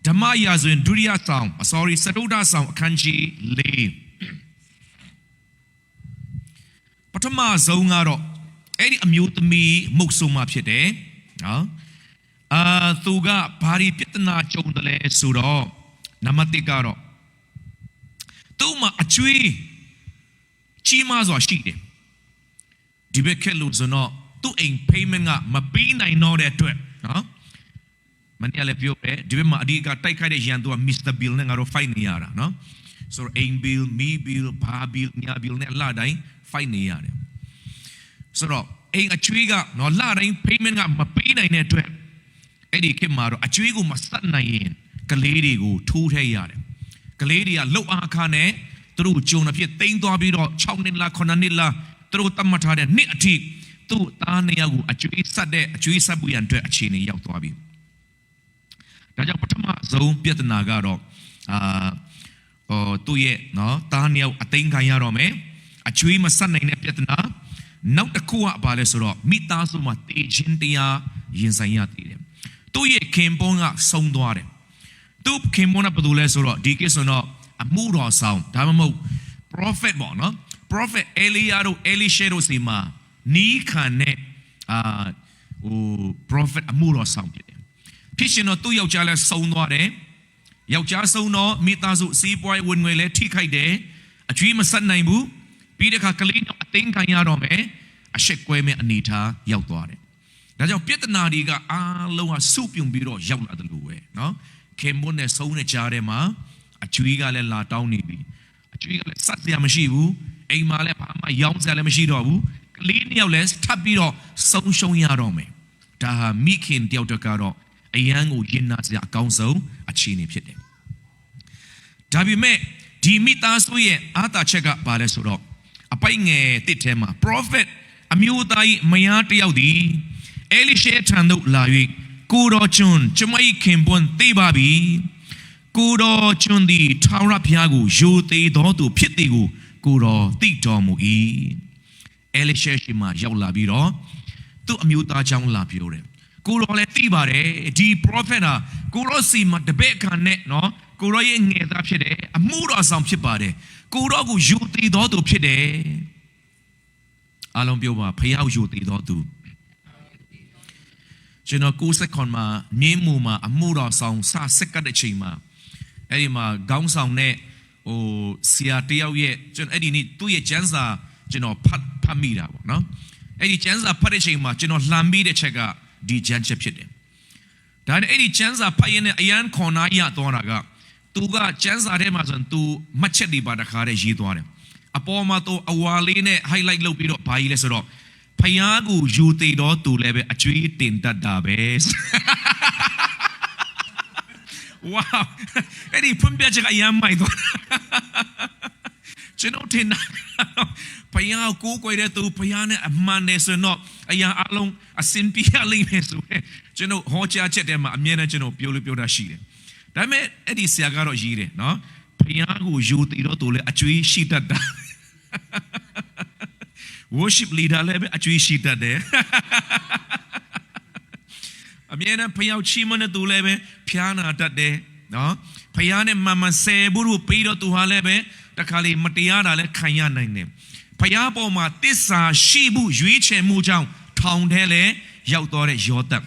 ဓမ္မရာဇဝင်ဒုတိယဆောင် sorry စတုဒ္ဓဆောင်အခန်းကြီး၄ပထမဆုံးကတော့အဲ့ဒီအမျိုးသမီးမုတ်ဆိုးမှဖြစ်တယ်နော်သူကဘာဒီပြဿနာကြုံတယ်လဲဆိုတော့နံပါတ်1ကတော့သူ့မှာအကျွေးကြီးမားစွာရှိတယ်ဒီဘက်ခက်လို့ဆိုတော့သူ့အိမ် payment ကမပေးနိုင်တော့တဲ့အတွက်နော်မနေ့လည်းပြောပဲဒီဘက်မှာအဓိကတိုက်ခိုက်တဲ့ရန်သူက Mr. Bill နဲ့ငါတို့ fight နေရတာနော်ဆိုတော့ aim bill me bill ဘာ bill ညာ bill နဲ့လာတိုင်း fight နေရတယ်ဆိုတော့အိမ်အကျွေးကနော်လာတိုင်း payment ကမပေးနိုင်တဲ့အတွက်အဲ့ဒီခေတ်မှာတော့အကျွေးကိုမဆက်နိုင်ရင်ကလေးတွေကိုထိုးထည့်ရတယ်ကလေးတွေကလှုပ်အားခါနဲ့သူတို့ဂျုံအဖြစ်တိမ့်သွားပြီးတော့6နှစ်လား9နှစ်လားသူတို့တတ်မှတ်ထားတဲ့နှစ်အထိသူ့သားနှစ်ယောက်ကိုအကျွေးဆက်ပူရန်အတွက်အခြေအနေရောက်သွားပြီဒါကြောင့်ပထမဆုံးပြဿနာကတော့သူ့ရဲ့နော်သားနှစ်ယောက်အသိမ်းခံရတော့မယ်အကျွေးမဆက်နိုင်တဲ့ပြဿနာနောက်တစ်ခုကဘာလဲဆိုတော့မိသားစုမှာတေခြင်းတရားရင်ဆိုင်ရသေးတယ်သူ့ရဲ့ခင်ပွန်းကဆုံးသွားတယ်သူ့ခင်ပွန်းကဘာလို့လဲဆိုတော့ဒီကိစ္စတော့အမှုတော်ဆောင်ဒါမှမဟုတ် prophet ပေါ့နော် prophet Elijah တို့ Elisha တို့စီမှာနီးခံတဲ့prophet အမှုတော်ဆောင်ဖြစ်တယ်ဖြစ်ရှင်တော့သူ့ယောက်ျားလည်းဆုံးသွားတယ်ယောက်ျားဆုံးတော့မိသားစုစီးပွားရေးဝင်ငွေလည်းထိခိုက်တယ်အကျွေးမဆက်နိုင်ဘူးပြီးတဲ့အခါကလေးတော့အသိမ်းခံရတော့မယ်အရှက်ကွဲမဲ့အနေထားရောက်သွားတယ်ဒါကြောင့်ပြဿနာတွေကအားလုံးကစုပြုံပြီးတော့ရောက်လာတယ်လို့ပဲနော်ခင်မွန်းနဲ့ဆုံးတဲ့ကြားထဲမှာအကျွေးကလည်းလာတောင်းနေပြီအကျွေးကလည်းဆက်စရာမရှိဘူးအိမ်မှာလည်းဘာမှရောင်းစရာလည်းမရှိတော့ဘူးကလေးနှစ်ယောက်လည်းထပ်ပြီးတော့ဆုံးရှုံးရတော့မယ်ဒါဟာမိခင်တယောက်တကတော့အရန်ကိုရင်နာစရာအကောင်းဆုံးအခြေအနေဖြစ်တယ်ဒါပေမဲ့ဒီမိသားစုရဲ့အားသာချက်ကဘာလဲဆိုတော့အပိုင်ငယ်တစ်ထဲမှာ prophet အမျိုးသားကြီးမယားတယောက်ဒီအဲလိရှေထံသို့လာ၍ကိုတော်ကျွန်ကျမ၏ခင်ပွန်းသိပါပြီကိုတော်ကျွန်သည်ထာဝရဘုရားကိုယိုသေးတော်သူဖြစ်သည်ကိုကိုတော်သိတော်မူ၏အဲလိရှေရှိမှရောက်လာပြီးတော့သူ့အမျိုးသားကြောင့်လာပြောတယ်ကိုတော်လည်းသိပါတယ်ဒီ prophet ဟာကိုတော်စီမှာတပည့်ခံနဲ့နော်ကိုတော်ရဲ့ငယ်သားဖြစ်တယ်အမှုတော်ဆောင်ဖြစ်ပါတယ်ကိုတော်ကိုယိုသေးတော်သူဖြစ်တယ်အားလုံးပြောပါဖယားယိုသေးတော်သူကျွန်တော်60မှာနင်းမှုမှာအမှုတော်ဆောင်စစက်ကတဲ့ချိန်မှာအဲ့ဒီမှာခေါင်းဆောင်နဲ့ဆရာတယောက်ရဲ့ကျွန်တော်အဲ့ဒီနေ့သူ့ရဲ့ကျမ်းစာကျွန်တော်ဖတ်မိတာပေါ့နော်အဲ့ဒီကျမ်းစာဖတ်တဲ့ချိန်မှာကျွန်တော်လှမ်းပြီးတဲ့ချက်ကဒီကျမ်းချက်ဖြစ်တယ်ဒါနဲ့အဲ့ဒီကျမ်းစာဖတ်ရင်အရန်ခွန်နာရသွားတာကသူကကျမ်းစာထဲမှာဆိုရင်သူမှတ်ချက်တွေပါတခါတည်းရေးသွားတယ်အပေါ်မှာသူအဝါလေးနဲ့ highlight လုပ်ပြီးတော့ဘာကြီးလဲဆိုတော့ဖယားကိုယူသေးတော့သူလည်းပဲအကျွေးတင်တတ်တာပဲဝါအဲ့ဒီဖွင့်ပြချက်ကအရန်မိုက်သွားကျွန်တော်ထင်တာဖယားကိုကိုယ်တဲ့သူဖယားနဲ့အမှန်နဲ့ဆိုတော့အရာအလုံးအစင်ပြရလိမ့်မယ်ဆိုရင်ကျွန်တော်ဟောကြားချက်ထဲမှာအမြဲတမ်းကျွန်တော်ပြောတာရှိတယ်ဒါပေမဲ့အဲ့ဒီဆရာကတော့ရေးတယ်နော်ဖယားကိုယူသေးတော့သူလည်းအကျွေးရှိတတ်တာworship leader လည်းပဲအကျွေးရှိတတ်တယ်အမြဲတမ်းဖယားချီးမွမ်းတဲ့သူလည်းပဲဖျားနာတတ်တယ်နော်ဖယားနဲ့မမဆယ်ဘူးလို့ပြီးတော့သူဟာလည်းပဲတခါလေမတရားတာလည်းခံရနိုင်တယ်ဖယားပေါ်မှာတစ္ဆာရှိမှုရွေးချယ်မှုကြောင့်ထောင်ထဲလည်းရောက်တော့တဲ့ယောသပ်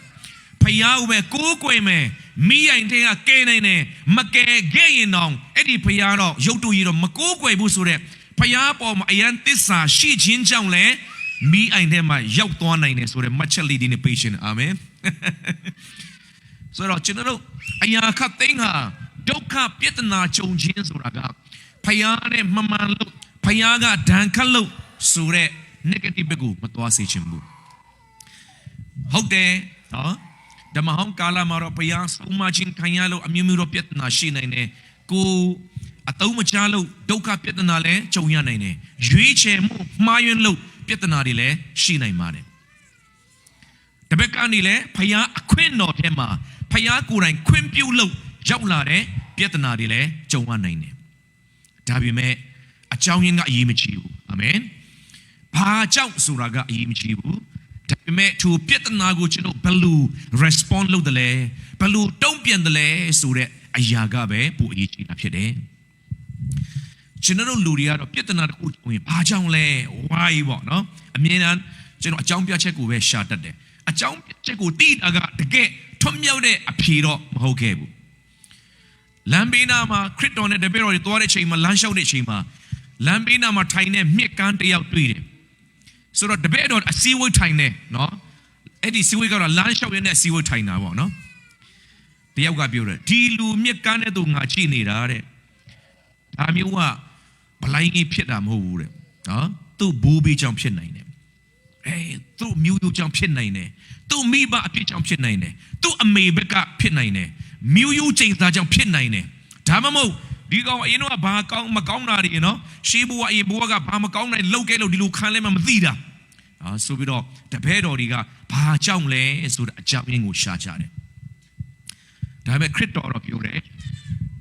ဖယားကိုပဲကိုးကွယ်မယ်မိအိမ်ထဲကကဲနိုင်တယ်မကဲခဲ့ရင်တော့အဲ့ဒီဖယားတော့ရုပ်တုကြီးတော့မကိုးကွယ်ဘူးဆိုတဲ့ဖယားပေါ်မှာအရန်တစ္ဆာရှိခြင်းကြောင့်လည်းမိအိမ်ထဲမှာရောက်သွားနိုင်တယ်ဆိုတဲ့မှတ်ချက်လေးဒီနေ့ပေးရှင်အာမင်ဆိုတော့ကျွန်တော်တို့အရာခတ်သိမ်းဟာဒုက္ခပြဿနာကြုံခြင်းဆိုတာကဖယားနဲ့မမှန်လို့ဖယားကဒဏ်ခတ်လို့ဆိုတဲ့ negative ကိုမသွားစေချင်ဘူးဟုတ်တယ်နော်ဓမ္မဟောင်းကာလမှာတော့ဖယားဆုံးမခြင်းခံရလို့အမျိုးမျိုးတော့ပြဿနာရှိနိုင်တယ်ကိုအတုံးမချလို့ဒုက္ခပြဿနာလည်းကြုံရနိုင်တယ်ရွေးချယ်မှုမှားယွင်းလို့ပြဿနာတွေလည်းရှိနိုင်ပါတယ်တပည့်ကနေလည်းဖယားအခွင့်တော်ထဲမှာဖယားကိုယ်တိုင်ခွင့်ပြုလို့ရောက်လာတဲ့ပြဿနာတွေလည်းကြုံရနိုင်တယ်ဒါပေမဲ့အကြောင်းရင်းကအရေးမကြီးဘူးအာမင်ဘာကြောင့်ဆိုတာကအရေးမကြီးဘူးဒါပေမဲ့သူပြဿနာကိုကျွန်တော်ဘယ်လို respond လုပ်တယ်လဲဘ ဘလို့တုံ့ပြန်တယ်လဲဆိုတဲ့အရာကပဲပိုအရေးကြီးတာဖြစ်တယ်ကျွန်တော်တို့လူတွေကတော့ပြဿနာတစ်ခုဝင်ဘာကြောင့်လဲဝိုင်းပေါ့နော်အမြင်တမ်းကျွန်တော်အကြောင်းပြချက်ကိုပဲရှာတတ်တယ်အကြောင်းပြချက်ကိုသိတာကတကယ်ထွတ်မြောက်တဲ့အဖြေတော့မဟုတ်ခဲ့ဘူးလမ်းဘေးနားမှာခရစ်တော်နဲ့တပည့်တော်တွေသွားတဲ့ချိန်မှာလမ်းလျှောက်တဲ့ချိန်မှာလမ်းဘေးနားမှာထိုင်တဲ့မြစ်ကမ်းတစ်ယောက်တွေ့တယ်ဆိုတော့တပည့်တော်အစည်းအဝေးထိုင်နေနော်အဲ့ဒီစည်းဝေးကတော့လမ်းလျှောက်ရတဲ့အစည်းအဝေးထိုင်တာပေါ့နော်တယောက်ကပြောတယ်ဒီလူမြစ်ကမ်းတဲ့သူငါကြည့်နေတာတဲ့ဒါမျိုးကဘလိုင်းကြီးဖြစ်တာမဟုတ်ဘူးတဲ့နော်သူ့ဘိုးဘေးကြောင့်ဖြစ်နိုင်တယ်သူ့မျိုးရိုးကြောင့်ဖြစ်နိုင်တယ်သူ့မိဘအဖြစ်ကြောင့်ဖြစ်နိုင်တယ်သူ့အမေဘက်ကဖြစ်နိုင်တယ်မျိုးရိုးချိန်သားကြောင့်ဖြစ်နိုင်တယ်ဒါမှမဟုတ်ဒီကောင်အရင်တော့ဘာကောင်းမကောင်းတာတွေနော်ရှေးဘဝအရင်ဘဝကဘာမကောင်းနိုင်လောက်ခဲ့လို့ဒီလိုခံလဲမှမသိတာဆိုပြီးတော့တပည့်တော်တွေကဘာကြောင့်လဲဆိုတဲ့အကြောင်းရင်းကိုရှာကြတယ်ဒါပေမဲ့ခရစ်တော်တော့ပြောတယ်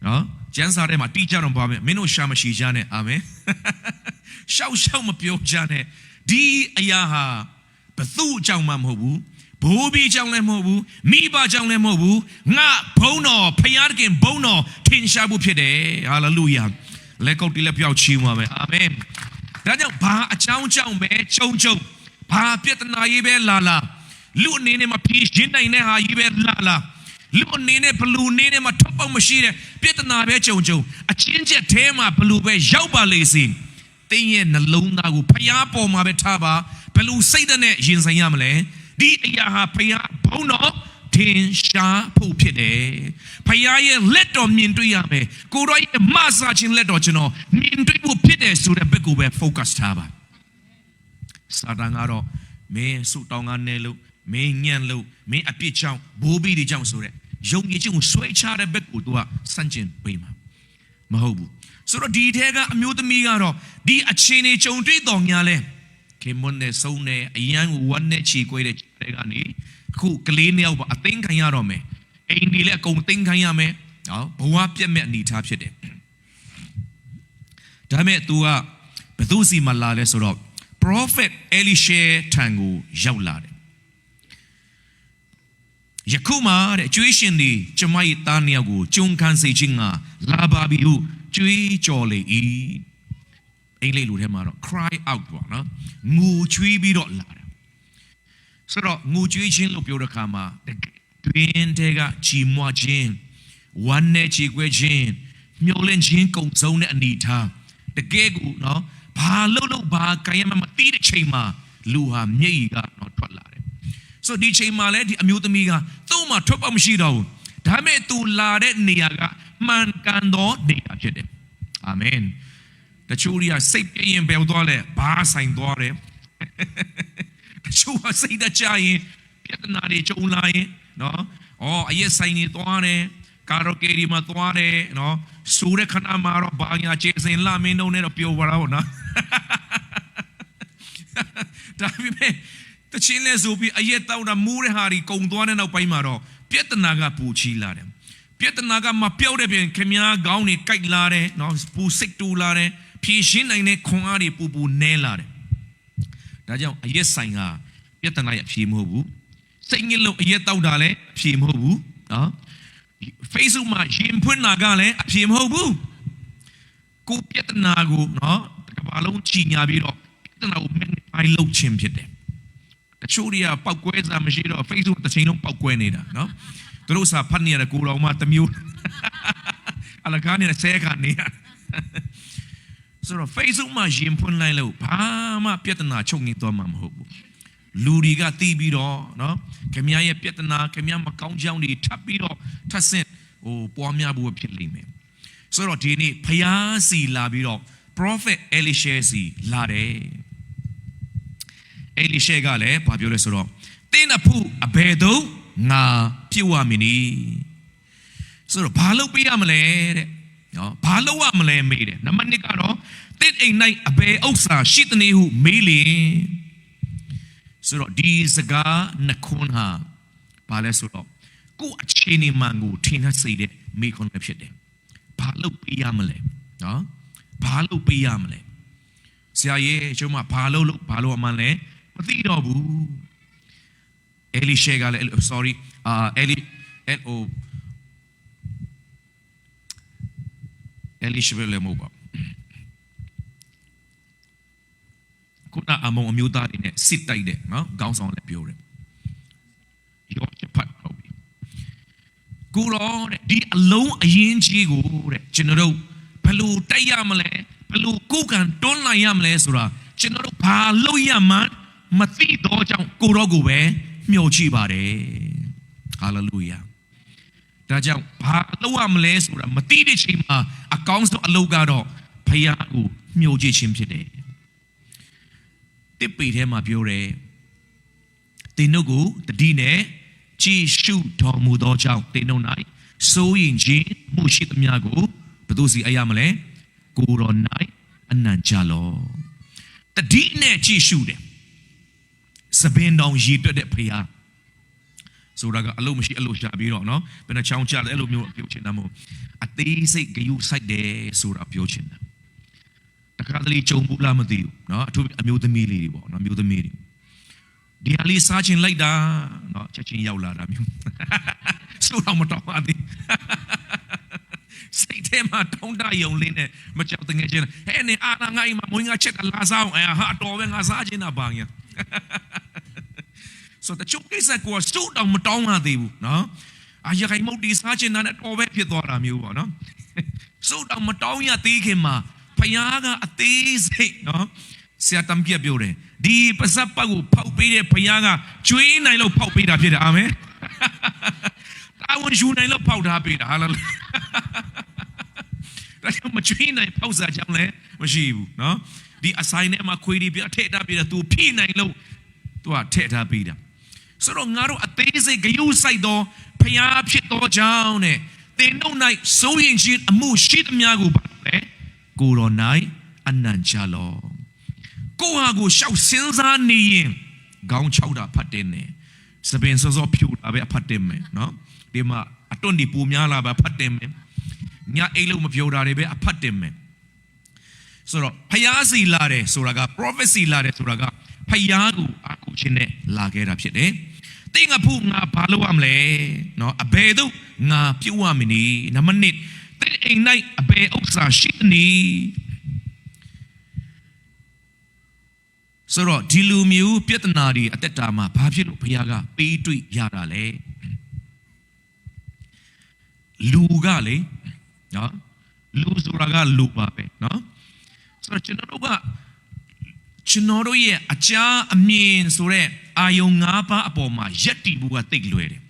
နော်ကျမ်းစာထဲမှာတိကျတော့ပါမယ်မင်းတို့ရှာမရှိကြနဲ့အာမင်ရှောက်မပြောကြနဲ့ဒီအရာဟာဘသူ့အကြောင်းမှမဟုတ်ဘူးဘိုးဘီကြောင့်လည်းမဟုတ်ဘူးမိဘကြောင့်လည်းမဟုတ်ဘူးငါဘုန်းတော်ဖယားတခင်ဘုန်းတော်ထင်ရှားဖို့ဖြစ်တယ်ဟာလေလုယာလက်ကုပ်တီးလက်ပြောက်ချီးပါမယ်အာမင်ဒါကြောင့်ဘာအကြောင်းကြောင့်ပဲကြုံဘာပြဿနာရေးပဲလာလူအနေနဲ့မဖြေရှင်းနိုင်တဲ့ဟာကြီးပဲလာလူအနေနဲ့ဘလူအနေနဲ့မထပ်ပေါက်မရှိတဲ့ပြဿနာပဲကြုံအချင်းချက်ထဲမှာဘလူပဲရောက်ပါလေစေတင်းရဲ့နှလုံးသားကိုဖျားပေါ်မှာပဲထားပါဘလူစိတ်နဲ့ရင်ဆိုင်ရမလဲဒီအရာဟာဖျားဘုံတော်ထင်ရှားဖို့ဖြစ်တယ်ဖျားရဲ့လက်တော်မြင်တွေ့ရမယ်ကိုရောရဲ့မဆာချင်းလက်တော်ကျွန်တော်မြင်တွေ့ဖို့ဖြစ်တယ်ဆိုတဲ့ဘက်ကိုပဲ focus ထားပါစာတန်ကတော့မင်းဆုတောင်းကနေလို့မင်းညံ့လို့မင်းအပြစ်ကြောင့်ဘိုးဘီတွေကြောင့်ဆိုတဲ့ယုံကြည်ခြင်းကိုဆွဲချတဲ့ဘက်ကိုသူကစန့်ကျင်ပေးမှာမဟုတ်ဘူးဆိုတော့ဒီထဲကအမျိုးသမီးကတော့ဒီအခြေအနေကြုံတွေ့တော်များလဲခင်မွန်းနဲ့ဆုံးနဲ့အရန်ကိုဝမ်းနဲ့ချီကွဲတဲ့တဲကနေအခုကလေးနှစ်ယောက်ပါအသိခံရတော့မယ်အိမ်ဒီလည်းအကုန်သိခံရမယ်နော်ဘဝပြတ်မဲ့အနေထားဖြစ်တယ်ဒါပေမဲ့ तू ကဘယ်သူစီမလာလဲဆိုတော့ prophet Elisha ထံကိုရောက်လာတယ်ယခုမှတဲ့ကျွေးရှင်ဒီကျမရဲ့သားနှစ်ယောက်ကိုကျုံခံစေခြင်းကလာပါပြီဟုကျွေးကြော်လေ၏အင်္ဂလိပ်လိုထဲမှာတော့ cry out ပေါ့နော်ငိုချွေးပြီးတော့လာတယ်ဆိုတော့ငိုကြွေးခြင်းလို့ပြောတဲ့အခါမှာတွင်တဲ့ကချီမွားခြင်းဝမ်းနဲ့ချီကွဲခြင်းမျောလင့်ခြင်းကုံဆုံးတဲ့အနေထားတကယ်ကိုနော်ဘာလို့ဘာကိုင်းမသိတဲ့ချိန်မှာလူဟာမျက်ရည်ကတော့ထွက်လာတယ်ဆိုဒီချိန်မှာလည်းဒီအမျိုးသမီးကသူ့မှာထွက်ပေါက်မရှိတော့ဘူးဒါပေမဲ့သူလာတဲ့နေရာကမှန်ကန်သောနေရာဖြစ်တယ်အာမင်တချို့တွေကစိတ်ပြင်းပဲသွားလဲဘာဆိုင်သွားတယ်တချို့ကစိတ်တကြရင်ပြဿနာတွေကြုံလာရင်နော်အရက်ဆိုင်တွေသွားတယ်ကာရိုကေဒီမှာသွားတယ်နော်ဆိုတဲ့ခဏမှာတော့ဘာညာကျေစင်လာမင်းတို့နဲ့တော့ပြောပါတော့နော်ဒါပေမဲ့တချင်းလဲဆိုပြီးအရက်တောက်တာမူးတဲ့ဟာတွေကုံသွားတဲ့နောက်ပိုင်းမှာတော့ပြဿနာကပူချီလာတယ်ပြဿနာကမပြောက်တဲ့ပြင်ခင်များခေါင်းတွေကြိုက်လာတယ်နော်ပူစိတ်တူလာတယ်ဖြည့်ရှင်းနိုင်တဲ့ခွန်အားတွေပူနဲလာတယ်ဒါကြောင့်အရက်ဆိုင်ကပြဿနာရဲ့အဖြေမဟုတ်ဘူးစိတ်ငြိလို့အရက်တောက်တာလည်းအဖြေမဟုတ်ဘူးနော် Facebook မှာရင်ဖွင့်တာကလည်းအဖြေမဟုတ်ဘူးကိုပြဿနာကိုနော်တစ်ကမ္ဘာလုံးကြီးညာပြီးတော့ပြဿနာကို magnify လုပ်ခြင်းဖြစ်တယ်တချို့တွေကပောက်ကွဲစားမရှိတော့ Facebook တစ်ချိန်လုံးပောက်ကွဲနေတာနော်သူတို့စာဖတ်နေရတဲ့ကိုတော်မှတမျိုးအလကားနဲ့ဆဲခါနေရဆိုတော့ Facebook မှာရင်ဖွင့်လိုက်လို့ဘာမှပြဿနာချုပ်ငင်းသွားမှာမဟုတ်ဘူးလူတွေကတီးပြီးတော့နော်ခင်ဗျားရဲ့ပြဿနာခင်ဗျားမကောင်းကြောင်းတွေထပ်ပြီးတော့ထပ်ဆင့်ပွားများဖို့ဖြစ်လိမ့်မယ်ဆိုတော့ဒီနေ့ဖျားစီလာပြီးတော့ prophet Elisha စီလာတယ် Elisha ကလည်းဘာပြောလဲဆိုတော့တင်းအဖို့အဘယ်တော့ငါပြုတ်ရမည်နီဆိုတော့ဘာလုပ်ပေးရမလဲတဲ့နော်ဘာလုပ်ရမလဲမေးတယ်နံပါတ်1ကတော့တင်းအိမ်၌အဘယ်ဥစ္စာရှိသနည်းဟုမေးလျင်ဆိုတော့ဒီစကားနှခွန်းဟာဘာလဲဆိုတော့ကိုယ့်အခြေအနေမှန်ကိုထင်ဟပ်စေတဲ့မိခွန်းပဲဖြစ်တယ်ဘာလုပ်ပေးရမလဲနော်ဘာလုပ်ပေးရမလဲဆရာရဲ့ကျွန်မဘာလုပ်အမှန်လဲမသိတော့ဘူးElisha ကလည်း sorry L O Elishable လည်းမဟုတ်ပါခုနအမောင်အမျိုးသားတွေနဲ့စစ်တိုက်တဲ့နော်ခေါင်းဆောင်လည်းပြောတယ်ရောချက်ဖတ်ဟုတ်ပြီကိုတော့တဲ့ဒီအလုံးအရင်ကြီးကိုတဲ့ကျွန်တော်တို့ဘယ်လိုတိုက်ရမလဲဘယ်လိုကိုယ်ကန်တွန်းလိုက်ရမလဲဆိုတာကျွန်တော်တို့ဘာလုပ်ရမှမသိတော့ကြောင့်ကိုတော့ကိုပဲမျှော်ကြည့်ပါတယ်ဟာလေလုယာဒါကြောင့်ဘာလုပ်ရမလဲဆိုတာမသိတဲ့ချိန်မှာအကောင်းဆုံးအလုပ်ကတော့ဖခင်ကိုမျှော်ကြည့်ခြင်းဖြစ်တယ်တစ်ပေထဲမှာပြောတယ်တင်တို့ကိုတတိနဲ့ကြည်ရှုတော်မူသောကြောင့်တင်တို့၌စိုးရင်ခြင်းမှုရှိသမျှကိုဘယ်သူစီအရမလဲကိုတော်၌အနံ့ကြလောတတိနဲ့ကြည်ရှုတယ်စပင်တော်ရည်တွက်တဲ့ဖခင်ဆိုတာကအလုံးမရှိအလို့ရှာပြီးတော့နော်ဘယ်နှချောင်းချလဲအဲ့လိုမျိုးပြောချင်တာမဟုတ်အသေးစိတ်ဂယုစိုက်တယ်ဆိုတာပြောချင်တာတခါတလေကြုံဘူးလားမသိဘူးနော်အထူးအမျိုးသမီးလေးတွေပေါ့နော်အမျိုးသမီးတွေဒီဟာလေးစားချင်လိုက်တာနော်ချက်ချင်းရောက်လာတာမျိုးဆိုတော့မတော်ပါသေးစိတ်ထဲမှာတောင်းတယုံလေးနဲ့မကြောက်တငယ်ချင်းဟဲ့နေအာငါ့အိမ်မှာမွေးငါချက်ကလာစားအောင်ဟာတော်ပဲငါစားချင်တာပါညာဆိုတော့ချုပ်ကိစ္စကိုစိုးတော့မတောင်းရသေးဘူးနော်အာရခိုင်မုတ်ဒီစားချင်တာနဲ့တော်ပဲဖြစ်သွားတာမျိုးပေါ့နော်စိုးတော့မတောင်းရသေးခင်မှာဖယားကအသေးစိတ်နော်ဆရာတမ်ပြပြောတယ်ဒီပစပ်ပတ်ကိုဖောက်ပေးတဲ့ဖယားကကျွေးနိုင်လို့ဖောက်ပေးတာဖြစ်တယ်အာမင်တာဝန်ယူနိုင်လို့ဖောက်ထားပေးတာဟာလေဒါကြောင့်မကျွေးနိုင်ဖောက်စားကြောင်းလည်းမရှိဘူးနော်ဒီအဆိုင်ထဲမှာခွေးတွေပြထည့်ထားပေးတာ तू ဖိနိုင်လို့ तू ထည့်ထားပေးတာဆိုတော့ငါတို့အသေးစိတ်ဂယုစိုက်တော့ဖျားဖြစ်တော့ကြောင်းနဲ့တင်တို့၌စိုးရင်ခြင်းအမှုရှိသမျှကိုပါလေကိုတော်၌အနံ့ကြလောကိုဟာကိုရှောက်စဉ်းစားနေရင်ခေါင်းချောက်တာဖတ်တယ်နဲ့စပင်စောစောဖြူတာပဲဖတ်တယ်မယ်နော်ဒီမှာအတွန်းဒီပူများလာပဲဖတ်တယ်မယ်ညအိတ်လို့မပြောတာတွေပဲအဖတ်တယ်မယ်ဆိုတော့ဖျားစီလာတယ်ဆိုတာက prophecy လာတယ်ဆိုတာကဖျားကိုအခုချင်းနဲ့လာခဲ့တာဖြစ်တယ်တင်းငါဖို့ငါဘာလုပ်ရမလဲနော်အဘယ်သို့ငါပြုတ်ရမည်နံပါတ်1တင်းအိမ်၌အဘယ်ဥစ္စာရှိနေဆိုတော့ဒီလူမျိုးပြဿနာတွေအသက်တာမှာဘာဖြစ်လို့ဘုရားကပေးတွေ့ရတာလဲလူကလေနော်လူဆိုတာကလူပါပဲနော်ဆိုတော့ကျွန်တော်တို့ရဲ့အကြအမြင်ဆိုတဲ့အာယုံ၅ပါးအပေါ်မှာယက်တီဘူးကတိတ်လွယ်တယ်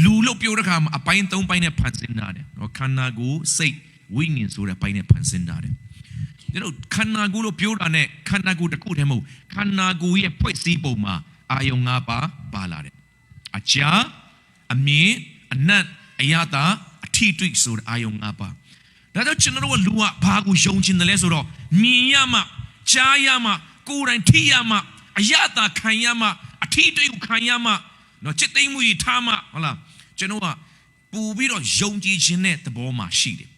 လူလို့ပြောတဲ့အခါမှာအပိုင်း၃ပိုင်းနဲ့ဖန်ဆင်းတာတယ်နော်ခန္ဓာကိုယ်စိတ်ဝိညာဉ်ဆိုတဲ့ပိုင်းနဲ့ဖန်ဆင်းတာတယ်ကျွန်တော်ခန္ဓာကိုယ်လို့ပြောတာနဲ့ခန္ဓာကိုယ်တစ်ခုတည်းမဟုတ်ခန္ဓာကိုယ်ရဲ့ဖွဲ့စည်းပုံမှာအာယုံ၅ပါးပါလာတယ်အကြအမြင်အနတ်အယတာအထီးတွေ့ဆိုတဲ့အာယုံ၅ပါးဒါကြောင့်ကျွန်တော်တို့ကလူကဘာကိုယုံချင်တယ်လဲဆိုတော့မြင်ရမှကြားရမှကိုယ်တိုင်ထိရမှအယတာခံရမှအထီးတွေ့ကိုခံရမှနော်จิตသိမ်းမှုကြီးထားမှဟုတ်လားကျွန်တော်ကပူပြီးတော့ယုံကြည်ခြင်းတဲ့သဘောမှာရှိတယ်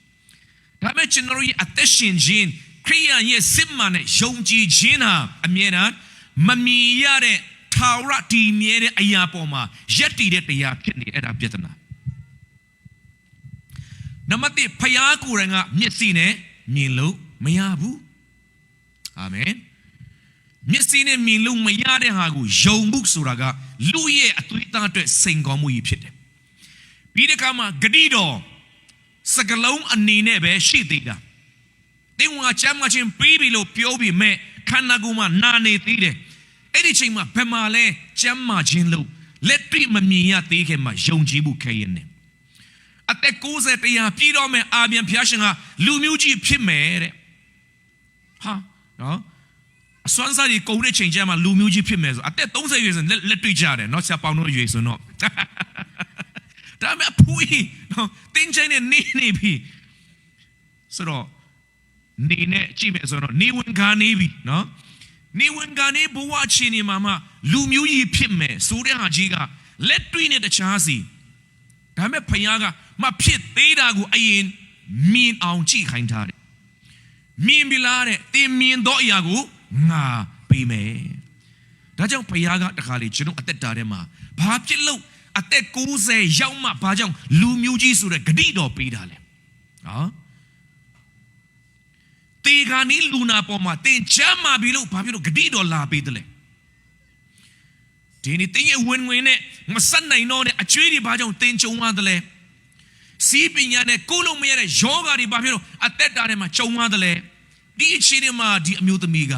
ဒါပေမဲ့ကျွန်တော်ရဲ့အသက်ရှင်ခြင်းခရိယာရဲ့စစ်မှန်တဲ့ယုံကြည်ခြင်းဟာအမြဲတမ်းမမြင်ရတဲ့ထာဝရတည်မြဲတဲ့အရာပေါ်မှာယက်တည်တဲ့တရားဖြစ်နေအဲ့ဒါပြဿနာနံပါတ်1ဖယားကိုယ်တိုင်ကမျက်စိနဲ့မြင်လို့မရဘူးအာမင်မျက်စိနဲ့မြင်လို့မရတဲ့ဟာကိုယုံမှုဆိုတာကလူရဲ့အသွေးသားအတွက်စိန်ခေါ်မှုကြီးဖြစ်တယ်ပြီးတဲ့အခါမှာဂတိတော်စကလုံးအနေနဲ့ပဲရှိသေးတာတင်းဝါချမ်းမချင်းပြီးပြီလို့ပြောပြီးမဲ့ခန္ဓာကိုယ်မှာနာနေသေးတယ်အဲ့ဒီချိန်မှာဘယ်မှာလဲချမ်းမချင်းလို့လက်တွေ့မမြင်ရသေးခင်မှာယုံကြည်မှုခဲရင်နဲ့အသက်90တရားပြည်တော်မဲ့အာပြန်ဖျားရှင်ကလူမျိုးကြီးဖြစ်မယ်တဲ့ဟာနော်အစွမ်းစားကြီးကုန်တဲ့ချိန်ကျမှလူမျိုးကြီးဖြစ်မယ်ဆိုအသက်30ရွယ်ဆိုလက်တွေ့ကြတယ်နော်ဆရာပေါင်းတို့ရွယ်ဆိုတော့ဒါမဲ့အဖွေးနော်တင်းချင်းနဲ့နေပြီဆိုတော့နေနဲ့ကြည့်မယ်ဆိုတော့နေဝင်ကနေပြီနော်နေဝင်ကနေဘဝချင်းနေမှာလူမျိုးကြီးဖြစ်မယ်ဆိုတဲ့ဟာကြီးကလက်တွေ့နဲ့တခြားစီဒါမဲ့ဖယားကမဖြစ်သေးတာကိုအရင်မြင်အောင်ကြည့်ခိုင်းထားတယ်မြင်ပြီလားတဲ့သင်မြင်တော့အရာကိုငါပေးမယ်ဒါကြောင့်ဖယားကတခါလေကျွန်တော်အသက်တာထဲမှာဘာဖြစ်လို့ အသက်90ရောက်မှဘာကြောင့်လူမျိုးကြီးဆိုတဲ့ဂတိတော်ပေးတာလဲနော်တေဂာနီလူနာပေါ်မှာတင်ချမ်းမာပြီလို့ဘာဖြစ်လို့ဂတိတော်လာပေးတယ်လဲဒီနေ့တင်းရဲ့ဝင်ဝင်နဲ့မဆက်နိုင်တော့တဲ့အကျွေးတွေဘာကြောင့်တင်ကြုံရတယ်လဲစီးပညာနဲ့ကိုလုံးမရတဲ့ယောဂါတွေဘာဖြစ်လို့အသက်တာထဲမှာကြုံရတယ်လဲဒီအချိန်တွေမှာဒီအမျိုးသမီးက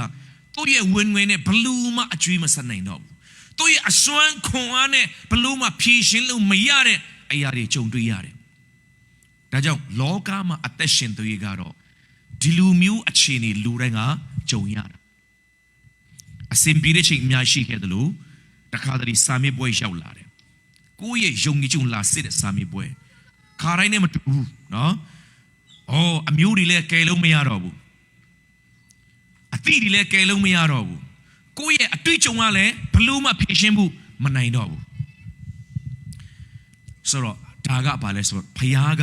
သူ့ရဲ့ဝင်ဝင်နဲ့ဘလူးမှအကျွေးမဆက်နိုင်တော့ဘူးသူ့ရဲ့အစွမ်းခွန်အားနဲ့ဘလို့မှဖြည့်ရှင်းလို့မရတဲ့အရာတွေကြုံတွေ့ရတယ်။ဒါကြောင့်လောကမှာအသက်ရှင်သူတွေကတော့ဒီလူမျိုးအခြေအနေလူတိုင်းကကြုံရတာ။အစဉ်ပြေတဲ့ချိန်အများရှိခဲ့တယ်လို့တခါတလေစာမေးပွဲရောက်လာတယ်။ကိုယ့်ရဲ့ယုံကြည်ချက်လာစစ်တဲ့စာမေးပွဲခါတိုင်းနဲ့မတူဘူးနော်။အော်အမျိုးတွေလည်းကယ်လို့မရတော့ဘူး။အသည့်တွေလည်းကယ်လို့မရတော့ဘူး။ကိုယ့်ရဲ့အတွေ့အကြုံကလည်းဘလို့မှဖြည့်ရှင်းမှုမနိုင်တော့ဘူးဆိုတော့ဒါကဘာလဲဆိုတော့ဖခင်က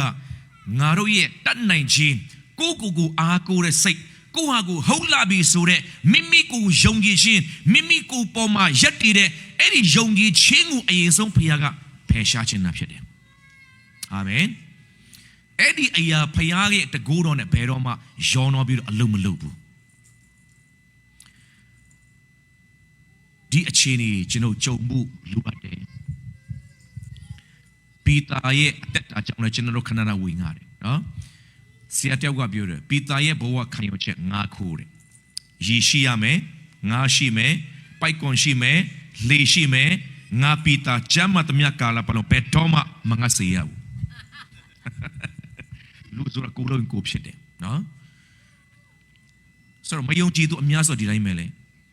ငါတို့ရဲ့တတ်နိုင်ခြင်းကိုအားကိုးတဲ့စိတ်ကိုဟာကိုဟုတ်လာပြီဆိုတဲ့မိမိကိုယုံကြည်ခြင်းမိမိကိုပေါ်မှာယက်တည်တဲ့အဲ့ဒီယုံကြည်ခြင်းကိုအရင်ဆုံးဖခင်ကဖယ်ရှားခြင်းတာဖြစ်တယ်အာမင်အဲ့ဒီအရာဖခင်ရဲ့တကူတော်နဲ့ဘယ်တော့မှယောနောပြီးတော့အလုံးမလုံးဘူးဒီအခြေအနေကျွန်တော်ကြုံမှုလိုအပ်တယ်ပီတာရဲ့အသက်တာကြောင့်လည်းကျွန်တော်တို့ခဏခဏဝင်ရတယ်နော်ဆရာတယောက်ကပြောတယ်ပီတာရဲ့ဘဝခံယူချက်၅ခုတဲ့ရေရှိရမယ်ငါရှိမယ်ပိုက်ကွန်ရှိမယ်လေရှိမယ်ငါပီတာဂျမ်းမတမြကာလာပလုံးဘယ်တော့မှမငတ်စေရဘူးလူဆိုတာကိုလုံးကိုဖြစ်တယ်နော်ဆိုတော့မယုံကြည်သူအများစုဒီတိုင်းပဲလေ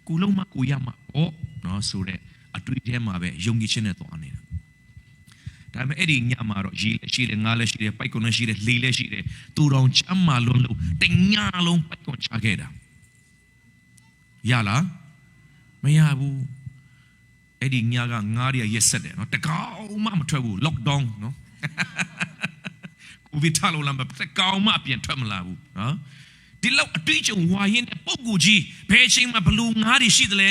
ကိုလုံးမကိုရမှာပေါ့နော်ဆိုတဲ့အတွေ့အထဲမှာပဲယုံကြည်ခြင်းနဲ့သွားနေတာဒါပေမဲ့အဲ့ဒီညမှာတော့ရေလည်းရှိတယ်ငါလည်းရှိတယ်ပိုက်ကွန်လည်းရှိတယ်လေလည်းရှိတယ်သူတော်ချမ်းမာလုံးလို့တညလုံးပိုက်ကွန်ချခဲ့တာရလားမရဘူးအဲ့ဒီညကငါးရရက်ဆက်တယ်နော်တကောင်မှမထွက်ဘူး lockdown နော်ကိုဗစ်ထလို့လာမတကောင်မှပြန်ထွက်မလာဘူးနော်ဒီလောက်အတွေ့အကြုံဝါရင်တဲ့ပုံကူကြီးဘယ်ချိန်မှာဘလူငါးတွေရှိတယ်လဲ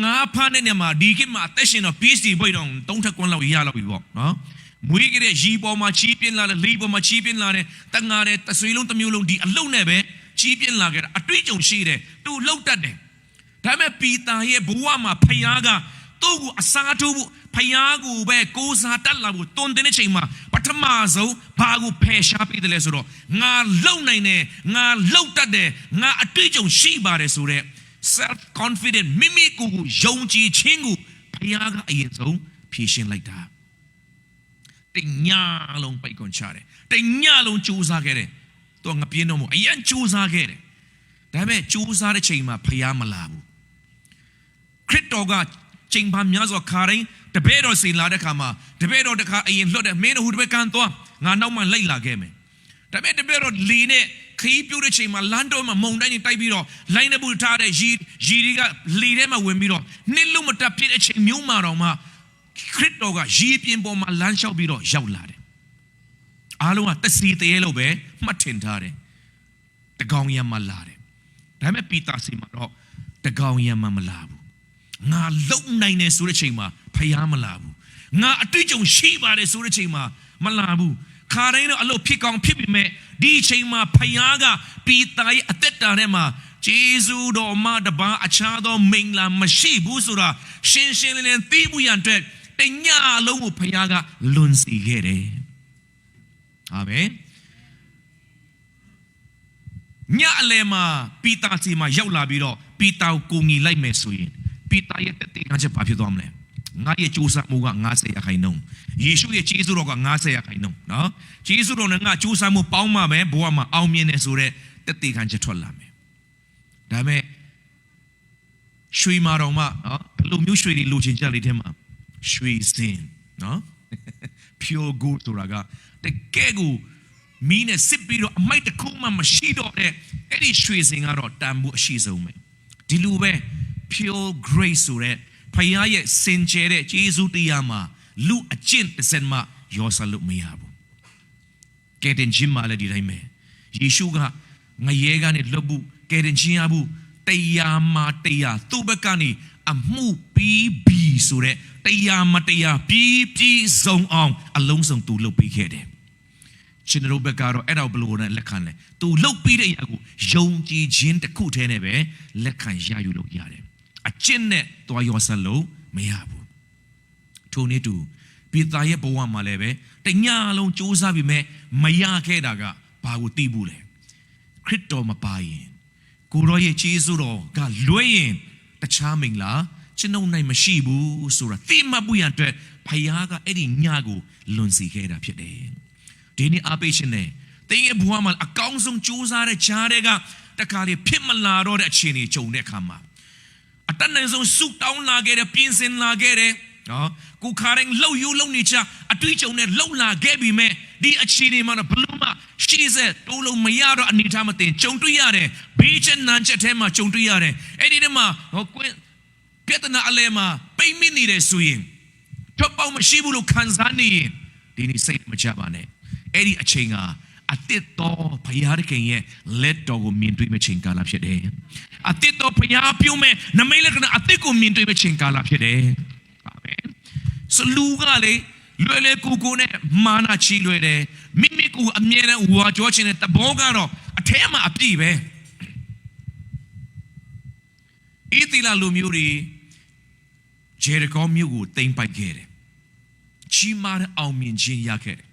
ငါဖားတဲ့နေမှာဒီခေတ်မှာအသက်ရှင်တော့ PhD ဘွေတော့တုံးထက်ကွန်းလောက်ရလောက်ပြီပေါ့နော်မွေးကြတဲ့ရီပေါ်မှာချီးပြင်းလာတယ်လေပေါ်မှာချီးပြင်းလာတယ်တငါတဲ့တဆွေလုံးတစ်မျိုးလုံးဒီအလုံနဲ့ပဲချီးပြင်းလာခဲ့တာအတွေ့အကြုံရှိတယ်သူလှုပ်တတ်တယ်ဒါပေမဲ့ပီတာရဲ့ဘဝမှာဖယားကသူ့ကိုအစားထိုးဖို့ဖယားကိုပဲကိုးစားတက်လာဖို့တွန်းတဲ့ချိန်မှာပထမဆုံးဘာကိုဖယ်ရှားပေးတယ်လဲဆိုတော့ငါလုံနိုင်တယ်ငါလှုပ်တတ်တယ်ငါအတွေ့အကြုံရှိပါတယ်ဆိုတဲ့self confident မိမိကိုယ်ကိုယုံကြည်ခြင်းကိုဘုရားကအရင်ဆုံးဖြည့်ရှင်းလိုက်တာတညလုံးပိုက်ကွန်ချတယ်တညလုံးကြိုးစားခဲ့တယ်သူကငပြင်းတော့မဟုတ်အရင်ကြိုးစားခဲ့တယ်ဒါပေမဲ့ကြိုးစားတဲ့ချိန်မှာဘုရားမလာဘူးခရစ်တော်ကချိန်ပါများစွာခါတိုင်းတပည့်တော်စီလာတဲ့ခါမှာတပည့်တော်တခါအရင်လွတ်တယ်မင်းတို့ဟိုတပည့်ကန်သွားငါနောက်မှလိုက်လာခဲ့မယ်ဒါပေမဲ့တပည့်တော်လေနဲ့ခီးပြိုတဲ့ချိန်မှာလမ်းတော်မှာမုန်တိုင်းတိုက်ပြီးတော့လိုင်းနေပူထားတဲ့ရီတွေကလေထဲမှာဝင်ပြီးတော့နှစ်လုံးမတက်ဖြစ်တဲ့ချိန်မျိုးမှာတော့မှခရစ်တော်ကရီပြင်းပေါ်မှာလမ်းလျှောက်ပြီးတော့ရောက်လာတယ်အားလုံးကတစီတရေလို့ပဲမှတ်ထင်ထားတယ်တကောင်ရံမလာတယ်ဒါပေမဲ့ပီတာစီမှာတော့တကောင်ရံမလာဘူးငါလုံနိုင်တယ်ဆိုတဲ့ချိန်မှာဖျားမလာဘူးငါအတွေ့အကြုံရှိပါတယ်ဆိုတဲ့ချိန်မှာမလာဘူးခါတိုင်းတော့အလို့ဖြစ်ကောင်းဖြစ်ပြီမဲ့ဒီချိန်မှာဖယားကပီတာရဲ့အသက်တာထဲမှာဂျေဇုတော်မှာတပါအခြားသောမိန်လာမရှိဘူးဆိုတာရှင်းရှင်းလင်းလင်းသိဖို့ရန်အတွက်တညလုံးကိုဖယားကလွန်စီခဲ့တယ်အာမင်ညအလယ်မှာပီတာစီမှာရောက်လာပြီးတော့ပီတာကိုကူညီလိုက်မယ်ဆိုရင်ပီတာရဲ့တက်တဲ့ခံချက်ဘာဖြစ်သွားမလဲငါရဲ့ကြိုးစားမှုက90%ယေရှုရဲ့ကျေးဇူးတော်က90%နော်ကျေးဇူးတော်နဲ့ငါကြိုးစားမှုပေါင်းမှပဲဘဝမှာအောင်မြင်တယ်ဆိုတဲ့တက်တဲ့ခံချက်ထွက်လာမယ်ဒါပေမဲ့ရွှေမာတော်မှနော်ဘယ်လိုမျိုးရွှေတွေလိုချင်ကြလေးထဲမှာရွှေစင်နော် pure gold ဆိုတာကတကယ်ကိုမီးနဲ့စစ်ပြီးတော့အမိုက်တစ်ခုမှမရှိတော့တဲ့အဲ့ဒီရွှေစင်ကတော့တန်ဖို့အရှိဆုံးပဲဒီလိုပဲ pure grace ဆိုတဲ့ဖယားရဲ့စင်ကြယ်တဲ့ယေရှုတရားမှာလူအကျင့်တစ်စက်မှရောစလို့မရဘူးကယ်တင်ခြင်းမှလည်းဒီတိုင်းပဲယေရှုကငရဲကနေလွတ်ဖို့ကယ်တင်ခြင်းရဖို့တရားမှာတရားသူ့ဘက်ကနေအမှုပြီးပြီဆိုတဲ့ တရားမတရားပြီးစုံအောင်အလုံးစုံသူလုပ်ပေးခဲ့တယ်ရှင်တို့ဘက်ကတော့အဲ့တော့ဘလို့နဲ့လက်ခံလဲသူလုပ်ပြီးတဲ့အရာကိုယုံကြည်ခြင်းတစ်ခုတည်းနဲ့ပဲလက်ခံရယူလို့ရတယ်အကျင့်နဲ့တွားရောဆက်လို့မရဘူးထိုနည်းတူပိသားရဲ့ဘဝမှာလည်းပဲတညလုံးစူးစမ်းပြီးမဲ့မရခဲ့တာကဘာကိုသိဘူးလဲခရစ်တော်မပါရင်ကိုရောရဲ့ခြေစွတော်ကလွဲရင်တခြားမင်္ဂလာကျွန်ုပ်နိုင်မရှိဘူးဆိုတာသိမှတ်ဖို့ရတဲ့ဖခင်ကအဲ့ဒီညကိုလွန်စီခဲ့တာဖြစ်တယ်ဒီနေ့အပိရှင်နဲ့တင်းရဲ့ဘဝမှာအကောင်းဆုံးစူးစမ်းတဲ့ခြားတဲ့ကတခါလေဖြစ်မလာတော့တဲ့အခြေအနေကြုံတဲ့အခါမှာအတန်နဲ့ဆုံးစုတောင်းလာခဲ့တဲ့ပြင်ဆင်လာခဲ့တဲ့နော်ကိုခါရင်လှုပ်ယူလှုပ်နေချအတွေ့အကြုံနဲ့လှုပ်လာခဲ့ပြီးမဲ့ဒီအခြေအနေမှာဘလို့မှရှေ့ဆက်တိုးလို့မရတော့အနေထားမတင်ကြုံတွေ့ရတယ်ဘေးချက်နံချက်ထဲမှာကြုံတွေ့ရတယ်အဲ့ဒီတည်းမှာကွင်းပြဿနာအလဲမှာပိတ်မိနေတယ်ဆိုရင်ထွက်ပေါက်မရှိဘူးလို့ခံစားနေရင်ဒီနေ့စိတ်မချပါနဲ့အဲ့ဒီအချိန်ကအတစ်တော်ဘုရားခင်ရဲ့လက်တော်ကိုမြင်တွေ့မဲ့ချိန်ကာလဖြစ်တယ်အတစ်တော်ဘုရားပြုမဲ့နမိတ်လက္ခဏာအတစ်ကိုမြင်တွေ့မဲ့ချိန်ကာလဖြစ်တယ်အာမင်ဆိုလူကလေလွယ်လေကိုနဲ့မာနာချီလွယ်တယ်မိမိကိုအမြဲတမ်းဝါကြောခြင်းတဲ့တဘောကတော့အထဲမှာအပြည့်ပဲဣသီလလူမျိုးတွေဂျေရကောမြို့ကိုတိမ်ပိုက်ခဲ့တယ်ချီမာတဲ့အောင်မြင်ခြင်းရခဲ့တယ်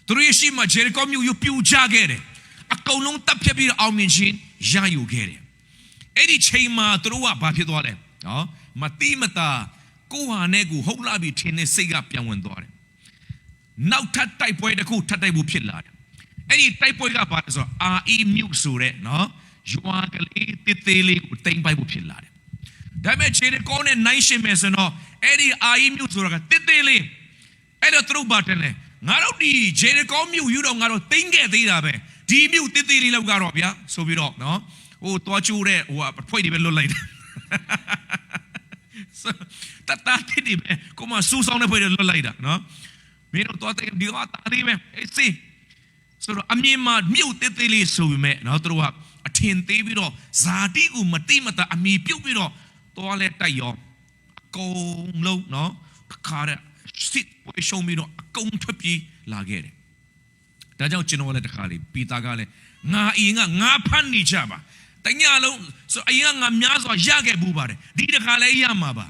သူတို့ရှိမှဂျေရကောမြို့ကိုပြူချခဲ့တယ်အကုန်လုံးတပ်ဖြတ်ပြီးအောင်မြင်ခြင်းရယူခဲ့တယ်အဲ့ဒီချိန်မှာသူတို့ကဘာဖြစ်သွားလဲနော်မတိမတာကိုဟာနဲ့ကိုဟုတ်လာပြီထင်တဲ့စိတ်ကပြန်ဝင်သွားတယ်နောက်ထပ်တိုက်ပွဲတစ်ခုထပ်တိုက်ဖို့ဖြစ်လာတယ်အဲ့ဒီတိုက်ပွဲကဘာလဲဆိုတော့အာအီမြုပ်ဆိုတဲ့နော်ရွာကလေးတစ်သေးလေးကိုတိမ်ပိုက်ဖို့ဖြစ်လာတယ်ဒါပေမဲ့ခြေကောနဲ့နိုင်ရှင်မယ်ဆိုတော့အဲ့ဒီအာအီမြုပ်ဆိုတာကတစ်သေးလေးအဲ့တော့သူတို့ဘာတယ်လဲငါတို့ဒီဂျေရကောမြုပ်ယူတော့ငါတို့သိမ့်ခဲ့သေးတာပဲဒီမြုပ်တစ်သေးလေးလောက်ကတော့ဗျာဆိုပြီးတော့နော်ဟိုတွားချိုးတဲ့ဟိုဖွိတ်တွေပဲလွတ်လိုက်တယ်တတ်တာတိဒီပဲကိုမဆူဆောင်တဲ့ဖွေးတွေလွတ်လိုက်တာနော်မင်းတို့တော့ဒီကတာသေးပဲအေးစီဆိုတော့အမြင်မှာမြုပ်သေးသေးလေးဆိုပေမဲ့နော်တို့ကအထင်သေးပြီးတော့ဇာတိကိုမတိမတာအမိပြုတ်ပြီးတော့သွားလဲတိုက်ရောအကုန်လုံးနော်ခါရစစ်ပွဲရှုံးပြီးတော့အကုန်ထွက်ပြေးလာခဲ့တယ်ဒါကြောင့်ကျွန်တော်လည်းတခါလေးပီတာကလည်းငါအရင်ကငါဖမ်းနေကြပါတညလုံးဆိုအရင်ကငါများစွာရခဲ့ဘူးပါတယ်ဒီတခါလည်းရမှာပါ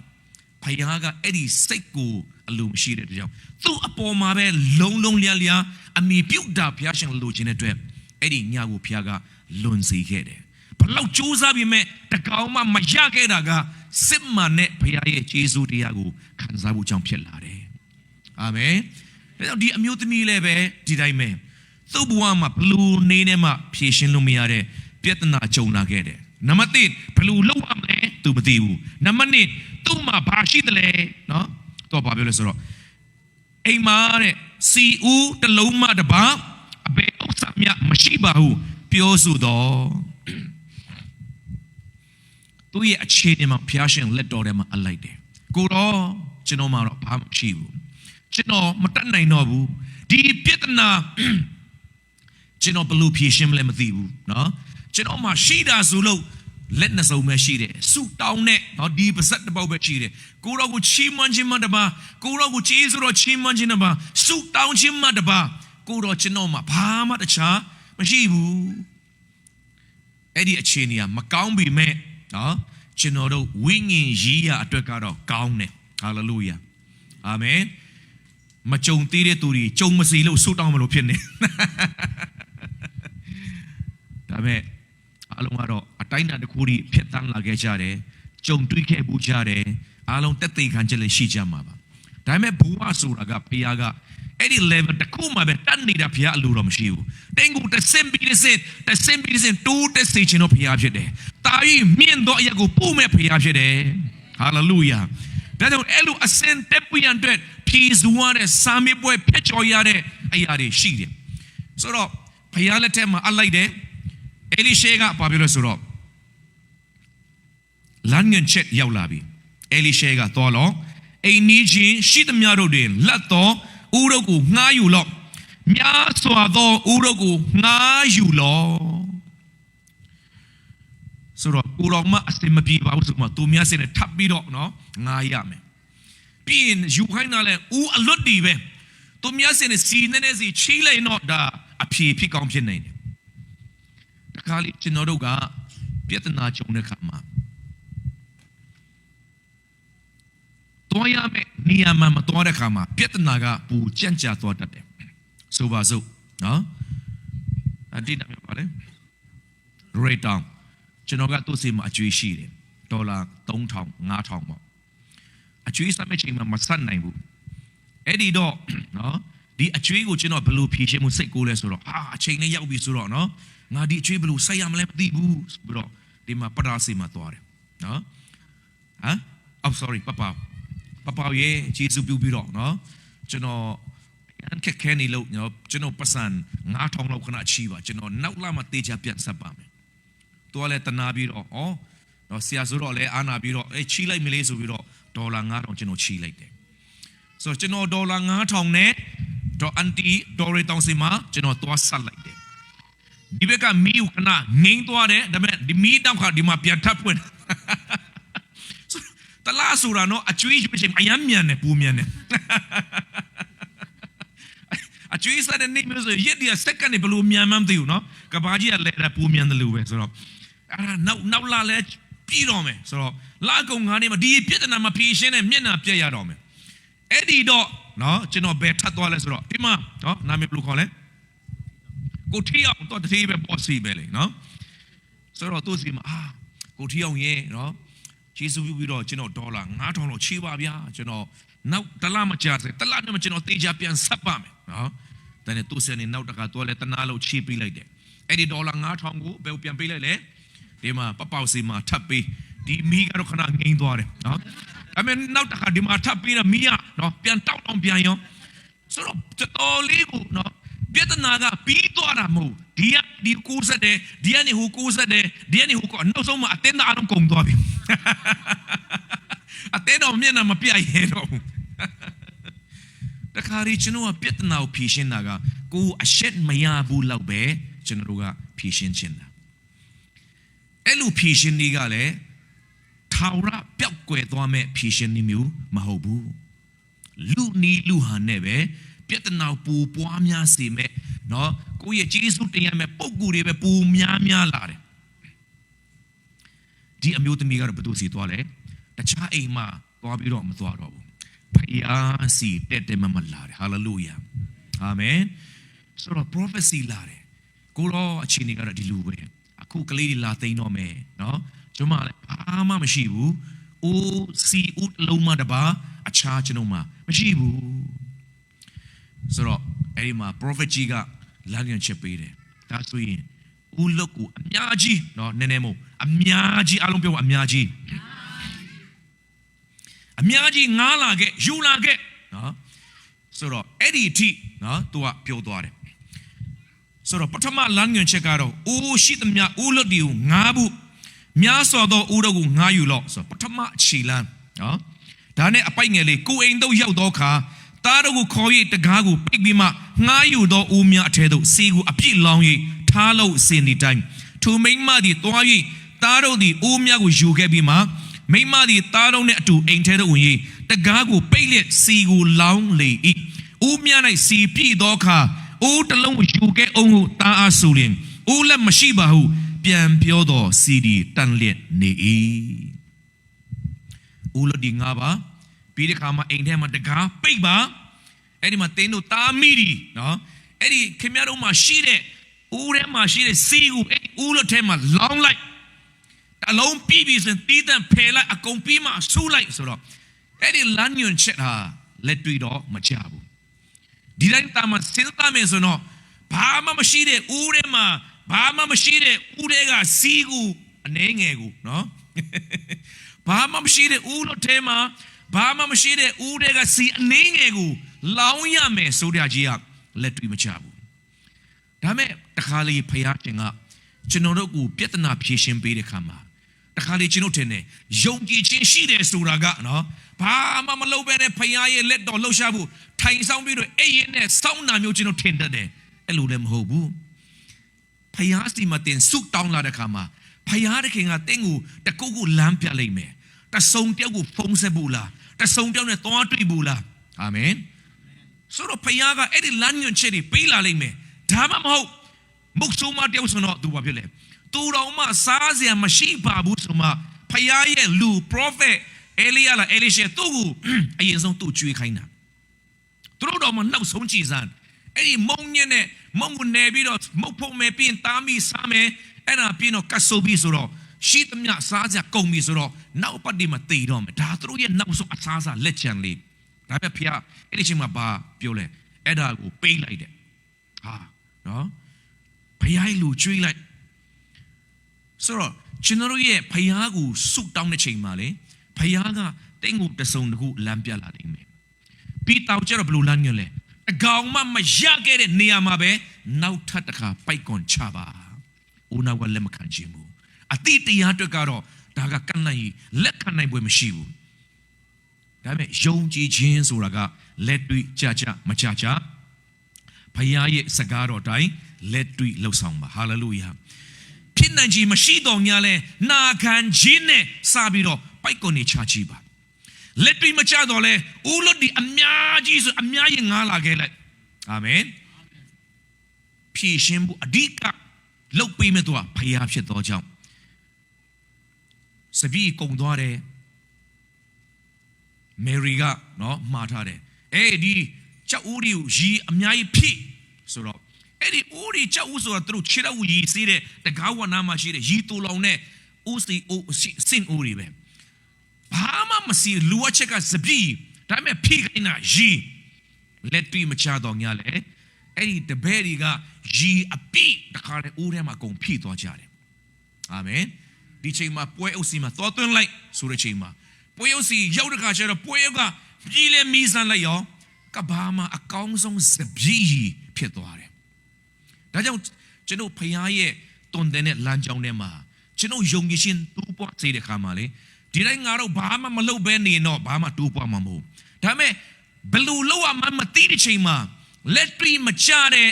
ဖခင်ကအဲ့ဒီစိတ်ကိုအလိုမရှိတဲ့ကြောင့်သူ့အပေါ်မှာပဲလုံးလျားလျားအမိပြုတ်တာဘုရားရှင်လိုချင်တဲ့အတွက်အဲ့ဒီညကိုဘုရားကလွန်စေခဲ့တယ်ဘလောက်ကြိုးစားပြီးမဲ့တကောင်မှမရခဲ့တာကစစ်မှန်တဲ့ဘုရားရဲ့ကျေးဇူးတရားကိုခံစားဖို့ကြောင့်ဖြစ်လာတယ်အာမင်ဒါကြောင့်ဒီအမျိုးသမီးလည်းပဲဒီတိုင်းပဲသူ့ဘဝမှာဘလူနေနဲ့မှဖြေရှင်းလို့မရတဲ့ပြဿနာကြုံလာခဲ့တယ်နံပါတ်1ဘလူလောက်ရမလဲသူမသိဘူးနံပါတ်2သူ့မှာဘာရှိတယ်လဲနော်တော့ဘာပြောလဲဆိုတော့အိမ်မှာတဲ့စီဦးတလုံးမှတပါအဘယ်ဥစ္စာမြမရှိပါဘူးပြောဆိုတော့သူရဲ့အခြေအနေမှာဘုရားရှင်လက်တော်ထဲမှာအလိုက်တယ်ကိုတော့ကျွန်တော်မှာတော့ဘာမှမရှိဘူးကျွန်တော်မတတ်နိုင်တော့ဘူးဒီပြဿနာကျွန်တော်ဘယ်လိုဖြေရှင်းမလဲမသိဘူးเนาะကျွန်တော်မှရှိတာဆိုလို့လက်နှစ်စုံပဲရှိတယ်ဆူတောင်းနဲ့เนาะဒီပါဇက်တစ်ပေါက်ပဲရှိတယ်ကိုတော့ကိုချီးမွမ်းခြင်းမှတပါကိုတော့ကိုကျေးဇူးတော်ချီးမွမ်းခြင်းတပါဆူတောင်းခြင်းမှတပါကိုတော့ကျွန်တော်မှဘာမှတခြားမရှိဘူးအဲ့ဒီအခြေအနေကမကောင်းပြီမဲ့เนาะကျွန်တော်တို့ဝိညာဉ်ရေးရအတွက်ကတော့ကောင်းတယ်ဟာလေလုယာအာမင်မကြုံသေးတဲ့သူတွေကြုံမစီလို့ဆူတောင်းမလို့ဖြစ်နေဒါပေမဲ့အားလုံးကတော့အတိုင်းအတာတစ်ခုထိဖြစ်တန်းလာခဲ့ကြတယ်ကြုံတွေ့ခဲ့ဘူးကြတယ်အားလုံးတက်သိခံချက်လည်းရှိကြမှာပါဒါပေမဲ့ဘုရားဆိုတာကဘုရားကအဲ့ဒီ level တစ်ခုမှပဲတတ်နေတာဘုရားအလိုတော်မရှိဘူးတင်းကိုတဆင်ပြီးတိုးတက်စေခြင်းတော့ဘုရားဖြစ်တယ်တာကြီးမြင့်သောအရာကိုပို့မဲ့ဘုရားဖြစ်တယ်ဟာလေလုယာဒါကြောင့်အဲ့လိုအစင်တက်ပြရန်အတွက်ဖြည့်စွာတဲ့စာမေးပွဲဖျက်ချော်ရတဲ့အရာတွေရှိတယ်ဆိုတော့ဘုရားလက်ထက်မှာအလိုက်တယ်အေလိရှေကဘာပြောလဲဆိုတော့လမ်းငယ်ချက်ရောက်လာပြီအေလိရှေကတော်လောအိမ်နီးချင်းရှိသမျှတို့တွင်လက်တော်ဥရုပ်ကိုငှားယူလော့များစွာသောဥရုပ်ကိုငှားယူလော့ဆိုတော့ကိုတော်မအစင်မပြေပါဘူးဆိုမှသူများစင်နဲ့ထပ်ပြီးတော့နော်ငှားရမယ် ပြင်ယူခိုင်းတာလဲဦးအလွတ်ဒီပဲသူများစင်စီနေစီချီးလိုက်တော့ဒါအဖြေဖြစ်ကောင်းဖြစ်နေတယ်တခါလေကျွန်တော်တို့ကပြဿနာကြုံတဲ့ခါမှာတော်ရမယ်နေရာမှာမတော်တဲ့ခါမှာပြဿနာကပူကြန့်ကြာသွားတတ်တယ်ဆိုပါစို့နော်အတိတ်ကပါလေရေတောင်ကျွန်တော်ကသူ့စီမှာအကျွေးရှိတယ်ဒေါ်လာ3000 5000ပေါ့အကျွေးစမဲ့ချိန်မှာမဆက်နိုင်ဘူးအဲ့ဒီတော့နော်ဒီအကျွေးကိုကျွန်တော်ဘယ်လိုဖြေရှင်းမှုစိတ်ကိုလဲဆိုတော့အချိန်လေးရောက်ပြီဆိုတော့နော်ငါဒီအကျွေးဘယ်လိုဆက်ရမလဲမသိဘူးပြီးတော့ဒီမှာပရာစီမှာသွားတယ်နော်sorry ပပရဲ့ကျေးဇူးပြုပြီးတော့နော်ကျွန်တော်ခက်ခဲနေလို့နော်ကျွန်တော်ပတ်စံ9000လောက်ခဏချီးပါကျွန်တော်နောက်လာမှတေချာပြန်ဆက်ပါမယ်တော်လည်းတနာပြီးတော့နော်ဆရာဆိုတော့လည်းအာနာပြီးတော့ချီးလိုက်မလေးဆိုပြီးတော့ဒေါ်လာ9000ကျွန်တော်ချီးလိုက်တယ်ဆိုတော့ကျွန်တော်ဒေါ်လာ9000နဲ့တော့အန်တီဒေါ်ရီတောင်စီမှာကျွန်တော်သွားဆက်လိုက်တယ်ဒီဘက်ကမီးခဏငိမ့်သွားတယ်ဒါပေမဲ့ဒီမီးတောက်ခါဒီမှာပြန်ထပ်ဖွင့်တလားဆိုတာနော်အကျွေးရွေးချိန်အယမ်းမြန်တယ်ပူမြန်တယ်အကျွေးစားတဲ့နေမျိုးဆိုရက်ဒီစက္ကန့်နေဘလို့မြန်မှမသိဘူးနော်ကဘာကြီးကလဲတာပူမြန်တယ်လို့ပဲဆိုတော့အဲ့ဒါနောက်လာလဲပြီးတော့မယ်ဆိုတော့လာကုံငါးနေမှာဒီပြဿနာမဖြေရှင်းတဲ့မျက်နှာပြက်ရတော့မယ်အဲ့ဒီတော့နော်ကျွန်တော်ဘယ်ထပ်သွားလဲဆိုတော့ဒီမှာနော်နာမည်ဘယ်လိုခေါ်လဲကိုထီအောင်တော့တတိပဲပေါ့စီပဲလေနော်ဆိုတော့သူ့စီမှာကိုထီအောင်ရဲ့နော်ကျေးဇူးပြုပြီးတော့ကျွန်တော်ဒေါ်လာ9000လောက်ချေးပါဗျာကျွန်တော်နောက်တလမကြာစေတလနဲ့ကျွန်တော်တေချာပြန်ဆက်ပါမယ်နော်ဒါနဲ့သူ့စနေနောက်တခါတော့လဲတနာလောက်ချေးပေးလိုက်တယ်အဲ့ဒီဒေါ်လာ9000ကိုဘယ်ပြန်ပေးလိုက်လဲဒီမှာပပောက်စီမှာထပ်ပေးဒီမီးကတော့ခဏငိမ့်သွားတယ်နော်ဒါပေမဲ့နောက်တခါဒီမှာထပ်ပေးတော့မီးကနော်ပြန်တောက်အောင်ပြန်ရောဆိုတော့တော်လေးကိုနော်ပြဿနာကပြီးသွားတာမဟုတ်ဒီကိုစတဲ့ဒီကနေဟိုကိုစတဲ့ဒီကနေဟိုနောက်ဆုံးမှာအတင်းအားလုံးကုန်သွားပြီအတင်းတော့မျက်နှာမပြတ်ရဲတော့တခါရီကျွန်တော်ကပြဿနာကိုဖြေရှင်းတာကကိုအရှက်မရဘူးလောက်ပဲကျွန်တော်ကဖြေရှင်းခြင်းတာအဲ့လိုဖြေရှင်းနေကလည်းထာဝရပျောက်ကွယ်သွားမဲ့ဖြေရှင်းနေမျိုးမဟုတ်ဘူးလူနီလူဟန်နဲ့ပဲပြဿနာပူပွားများစေမဲ့နော်ကိုယ့်ရဲ့ကျေးဇူးတင်ရမဲ့ပုံကူတွေပဲပူများလာတယ်ဒီအမျိုးသမီးကတော့ဘယ်သူစီသွားလဲတခြားအိမ်မှာသွားပြီးတော့မသွားတော့ဘူးဖယားစီတက်မလာတယ်ဟာလေလုယာအာမင်ဆိုတော့ prophecy လာတယ်ကိုတော့အချိန်တွေကတော့ဒီလိုပဲအခုကလေးတွေလာသိမ်းတော့မယ်နော်ကျွန်မလည်းဘာမှမရှိဘူးအိုးစီဦးလုံးမတပါအခြားကျွန်တော်မှမရှိဘူးဆိုတော့အဲ့ဒီမှာ prophet ကြီးကလမ်းညွှန်ချက်ပေးတယ်ဒါဆိုရင်ဦးလုတ်ကိုအများကြီးနော်နည်းနည်းမို့အများကြီးအလုံးပြောအများကြီးငားလာခဲ့ယူလာခဲ့နော်ဆိုတော့အဲ့ဒီအထိနော်သူကပြောသွားတယ်ဆိုတော့ပထမလမ်းညွှန်ချက်ကတော့အိုးရှိသမျှဦးလုတ်တွေကိုငားဖို့များစွာသောဦးတို့ကိုငားယူလို့ဆိုတော့ပထမအခြေလမ်းနော်ဒါနဲ့အပိုက်ငယ်လေးကိုအိမ်တို့ရောက်တော့ခါသားတို့ကိုခေါ်၍တကားကိုပိတ်ပြီးမှငားယူသောဦးများအထဲသို့စီကိုအပြည့်လောင်း၍ထားလို့စင်ဒီတိုင်းထိုမိန်းမသည်တွား၍သားတို့သည်ဦးများကိုယူခဲ့ပြီးမှမိန်းမသည်သားတို့နှင့်အတူအိမ်ထဲသို့ဝင်၍တကားကိုပိတ်လျက်စီကိုလောင်းလေ၏ဦးများ၌စီပြည့်သောအခါဦးတလုံးကိုယူခဲ့အောင်ဟုသားအားဆိုလျင်ဦးလည်းမရှိပါဟုပြန်ပြောတော်စီဒီတန်လျက်နေ၏ဦးလဒီငါပါပြီးတဲ့ခါမှာအိမ်ထဲမှာတကားပိတ်ပါအဲ့ဒီမှာတင်းတို့တားမိဒီနော်အဲ့ဒီခင်ဗျားတို့မှာရှိတဲ့ဦးထဲမှာရှိတဲ့စီကိုအဲ့ဦးလက်ထဲမှာလောင်းလိုက်တလုံးပြီးပြီးစင်တီးတန်ဖယ်လိုက်အကုန်ပြီးမှဆူလိုက်ဆိုတော့အဲ့ဒီလမ်းညွန်ချက်ဟာလက်တွေ့တော့မချဘူးဒီတိုင်းတာမစဉ်းစားမယ်ဆိုတော့ဘာမှမရှိတဲ့ဦးထဲမှာဘာမှမရှိတဲ့ဦးတွေကစီကိုအနေငယ်ကိုနော်ဘာမှမရှိတဲ့ဦးလက်ထဲမှာဘာမှမရှိတဲ့ဦးတွေကစီအနေငယ်ကိုလောင်းရမယ်ဆိုတဲ့ကြီးကလက်တွေ့မချဘူးဒါမဲ့တခါလေဖယားရှင်ကကျွန်တော်တို့ကိုပြဿနာဖြေရှင်းပေးတဲ့ခါမှာတခါလေကျွန်တော်ထင်တယ်ယုံကြည်ခြင်းရှိတယ်ဆိုတာကနော်ဘာမှမလုပ်ဘဲနဲ့ဖယားရဲ့လက်တော်လှုပ်ရှားဖို့ထိုင်ဆောင်ပြီးတော့အဲ့ရင်နဲ့စောင်းနာမျိုးကျွန်တော်ထင်တတ်တယ်အဲ့လိုလည်းမဟုတ်ဘူးဖယားစီမတင်ဆုတောင်းလာတဲ့ခါမှာဖယားတခင်ကတင်းကိုတကုတ်ကိုလမ်းပြလိုက်မယ် တဆုံတယောက်ကိုဖုံးဆက်ဘူးလားတဆုံတယောက်နဲ့သွားတွေ့ဘူးလားအာမင်ဆိုတော့ဖခင်ကအဲ့ဒီလမ်းညွှန်ချက်တွေပေးလာလိမ့်မယ်ဒါမှမဟုတ်မုတ်ဆိုးမတယောက်ဆိုတော့သူဘာဖြစ်လဲသူတော်မှစားစရာမရှိပါဘူးဆိုမှဖခင်ရဲ့လူ prophet အေလိယလားအေလိရှေသူ့ကိုအရင်ဆုံးသူ့ကျွေးခိုင်းတာသူတို့တော်မှနောက်ဆုံးကြည်စမ်းအဲ့ဒီမုံညက်နဲ့မုံကိုနေပြီးတော့မုတ်ဖို့မယ်ပြင်သားမိစားမယ်အဲ့ဒါပြင်တော့ကတ်ဆိုပြီးဆိုတော့ရှိသမျှစားစရာကုန်ပြီဆိုတော့နောက်ပတ်ဒီမှာတည်တော့မယ်ဒါသူတို့ရဲ့နောက်ဆုံးအစားအစာလက်ချံလေးဒါပေမဲ့ဖခင်အဲ့ဒီချိန်မှာဘာပြောလဲအဲ့ဒါကိုပေးလိုက်တယ်ဟာနော်ဖခင်လူကျွေးလိုက်ဆိုတော့ကျွန်တော်ရဲ့ဖခင်ကိုဆုတောင်းတဲ့ချိန်မှာလေဖခင်ကတင်းကိုတဆုံတခုလမ်းပြလာနိုင်မယ်ပြီးတောက်ကြတော့ဘလို့လမ်းညွှန်လဲအကောင်မှမရခဲ့တဲ့နေရာမှာပဲနောက်ထပ်တစ်ခါပိုက်ကွန်ချပါဦးနောက်ကလက်မခံခြင်းဘူးအတိတရားအတွက်ကတော့ဒါကကန့်နိုင်လက်ခံနိုင်ပွဲမရှိဘူးဒါပေမဲ့ယုံကြည်ခြင်းဆိုတာကလက်တွေ့ကြကြမကြကြဖခင်ရဲ့စကားတော်တိုင်းလက်တွေ့လှုပ်ဆောင်ပါဟာလေလုယာဖြစ်နိုင်ခြင်းမရှိတော့ညာလဲနာခံခြင်းနဲ့စပြီးတော့ပိုက်ကွန်နေချကြည့်ပါလက်တွေ့မကြတော့လဲဦးလွတ်ဒီအများကြီးဆိုအများကြီးငားလာခဲ့လိုက်အာမင်ဖြည့်ရှင်ဖို့အဓိကလှုပ်ပေးမဲ့သူကဖခင်ဖြစ်သောကြောင့်စပီးကုံသွားတယ်မေရီကနော်မှားထားတယ်အဲ့ဒီကြောက်ဦးတွေကိုရီအများကြီးဖြည့်ဆိုတော့အဲ့ဒီဦးတွေကြောက်ဦးဆိုတော့သူတို့ခြေထောက်ရီစီးတဲ့တကားဝနာမှာရှိတဲ့ရီတူလောင်နဲ့ဦးစီဦးစင်ဦးတွေပဲဘာမှမစီလူအချက်ကစပီးဒါပေမဲ့ဖိခိုင်းတာရီလက်တွေ့မချတော့ညာလေအဲ့ဒီတပည့်တွေကရီအပိတခါလေဦးထဲမှာအကုန်ဖိသွားကြတယ်အာမင်ဒီချိန်မှာပွဲအုပ်စီမှာသွားသွင်းလိုက်ဆိုတဲ့ချိန်မှာပွဲအုပ်စီရောက်တဲ့ခါကျတော့ပွဲအုပ်ကပြည်လဲမီးစမ်းလိုက်ရောကဘာမှာအကောင်းဆုံးစပီးဖြစ်သွားတယ်ဒါကြောင့်ကျွန်တော်ဖခင်ရဲ့တွန်တဲ့လမ်းကြောင်းထဲမှာကျွန်တော်ယုံကြည်ခြင်းတူးပွားစေတဲ့ခါမှာလေဒီတိုင်းငါတို့ဘာမှမလုပ်ဘဲနေတော့ဘာမှတူးပွားမှာမဟုတ်ဒါပေမဲ့ဘလူလောက်အမှမသိတဲ့ချိန်မှာလက်တွေ့မချတဲ့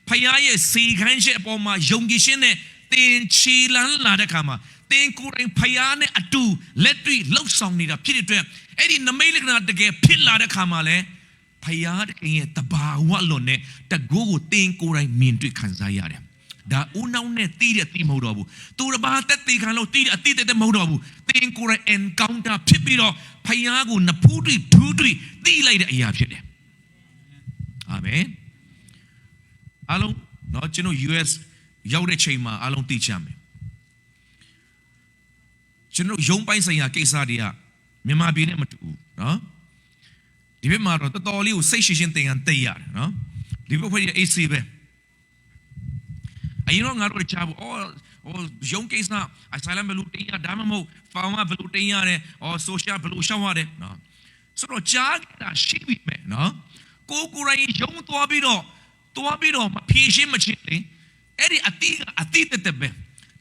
ဖခင်ရဲ့စေခိုင်းချက်အပေါ်မှာယုံကြည်ခြင်းနဲ့တင်ချီလန်းလာတဲ့ခါမှာတင်ကိုယ်တိုင်ဖခင်နဲ့အတူလက်တွေ့လှုပ်ဆောင်နေတာဖြစ်တဲ့အတွက်အဲ့ဒီနမိတ်လက္ခဏာတကယ်ဖြစ်လာတဲ့ခါမှာလဲဖခင်တကယ်ရဲ့တဘာဝလွန်နဲ့တကူကိုတင်ကိုယ်တိုင်မြင်တွေ့ခံစားရတယ်ဒါဦးနှောင်းနဲ့တီးတဲ့တီးမဟုတ်တော့ဘူးသူတစ်ပါးတက်တေခံလို့တီးတဲ့အတိတ်တက်မဟုတ်တော့ဘူးတင်ကိုယ်တိုင် encounter ဖြစ်ပြီးတော့ဖခင်ကိုနဖူးတွေ့ဒူးတွေ့တီးလိုက်တဲ့အရာဖြစ်တယ်အာမင်အားလုံးတော့ကျွန်တော် US ရောက်တဲ့ချိန်မှာအားလုံးသိချင်မယ်ကျွန်တော်ယုံပိုင်းဆိုင်ရာကိစ္စတွေကမြန်မာပြည်နဲ့မတူဘူးနော်ဒီဘက်မှာတော့တော်တော်လေးကိုစိတ်ရှိရှင်းသင်ကန်သိရတယ်နော်ဒီဘက်ဖွဲ့ရ AC ပဲအရင်တော့ငါတို့ကြားဘူးယုံကိစ္စအဆိုင်လမ်ဘလူတင်ရဒါမှမဟုတ်ဖောင်မဘလူတင်ရတယ်ဆိုရှယ်ဘလူရှောင်းရတယ်နော်ဆိုတော့ကြားတာရှိပြီမယ်နော်ကိုယ်ရိုင်းယုံသွားပြီးတော့မဖြေရှင်းမချင်လေအဲ့ဒီအတိတက်ပဲ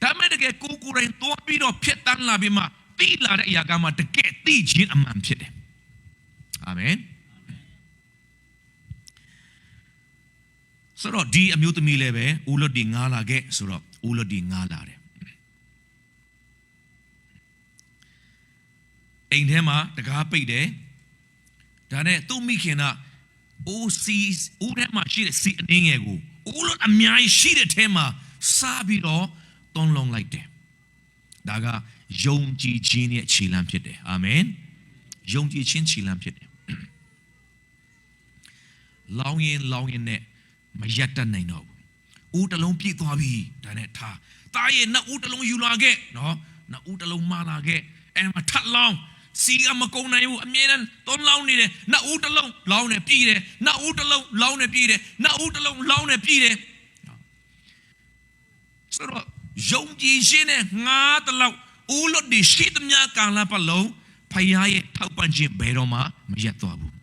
ဒါမဲ့တကယ်ကိုယ်ရိုင်းသွားပြီးတော့ဖြစ်တန်းလာပြီးမှတိလာတဲ့အရာကမှတကယ်သိခြင်းအမှန်ဖြစ်တယ်အာမင်ဆိုတော့ဒီအမျိုးသမီးလည်းပဲဦးလွတ်ဒီငားလာခဲ့ဆိုတော့ဦးလွတ်ဒီငားလာတယ်အိမ်ထဲမှာတကားပိတ်တယ်ဒါနဲ့သူ့မိခင်ကဦးထဲမှာရှိတဲ့စီအနှင်းငယ်ကိုဦးလွတ်အများကြီးရှိတဲ့ထဲမှာစားပြီးတော့တွန်းလုံးလိုက်တယ်ဒါကယုံကြည်ခြင်းရဲ့ခြေလှမ်းဖြစ်တယ်အာမင်ယုံကြည်ခြင်းခြေလှမ်းဖြစ်တယ်လောင်းရင်နဲ့မရက်တတ်နိုင်တော့ဘူးဦးတစ်လုံးပြည့်သွားပြီဒါနဲ့ထားတားရဲ့နှစ်ဦးတစ်လုံးယူလာခဲ့နော်နှစ်ဦးတစ်လုံးမလာခဲ့အဲ့မှာထပ်လောင်းစီကမကုန်နိုင်ဘူးအမြဲတမ်းတွန်းလောင်းနေတယ်နှစ်ဦးတစ်လုံးလောင်းနေပြည်တယ်နှစ်ဦးတစ်လုံးလောင်းနေပြည်တယ်နှစ်ဦးတစ်လုံးလောင်းနေပြည်တယ်ဆိုတော့ယုံကြည်ခြင်းနဲ့ငါးတလောက်ဦးလွတ်ဒီရှိသမျှကာလပတ်လုံးဖခင်ရဲ့ထောက်ပံ့ခြင်းဘယ်တော့မှမရက်သွားဘူး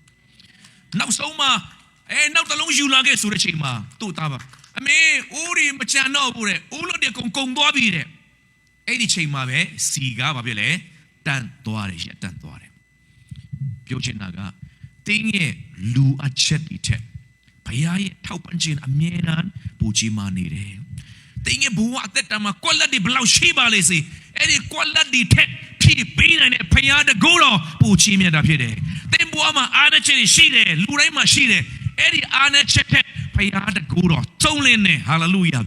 နောက်ဆုံးမှာနောက်တစ်လုံးယူလာခဲ့ဆိုတဲ့ချိန်မှာသူ့သားပါအမေဦးရီမချန်တော့ဘူးတဲ့ဦးလွတ်ဒီကုံသွားပြီတဲ့အဲ့ဒီချိန်မှာပဲစီကားဘာဖြစ်လဲတန်သွားတယ်ရက်တန်သွားတယ်ပြောချင်တာကတင်းရဲ့လူအချက်ဒီထက်ဘုရားရဲ့ထောက်ပံ့ခြင်းအမြဲတမ်းပူကြီးမာနေတယ်တင်းရဲ့ဘဝအသက်တာမှာကွက်လက်တွေဘယ်လောက်ရှိပါလိမ့်စေအဲ့ဒီကွက်လက်တွေထက် ဖြစ်ပေးနိုင်တဲ့ဖခင်တကူတော်ပူချီးမြတ်တာဖြစ်တယ်တင်ဘွားမှာအားနဲ့ချက်ရှိတယ်လူတိုင်းမှာရှိတယ်အဲ့ဒီအားနဲ့ချက်တဲ့ဖခင်တကူတော်စုံလင်းနေဟာလေလုယာ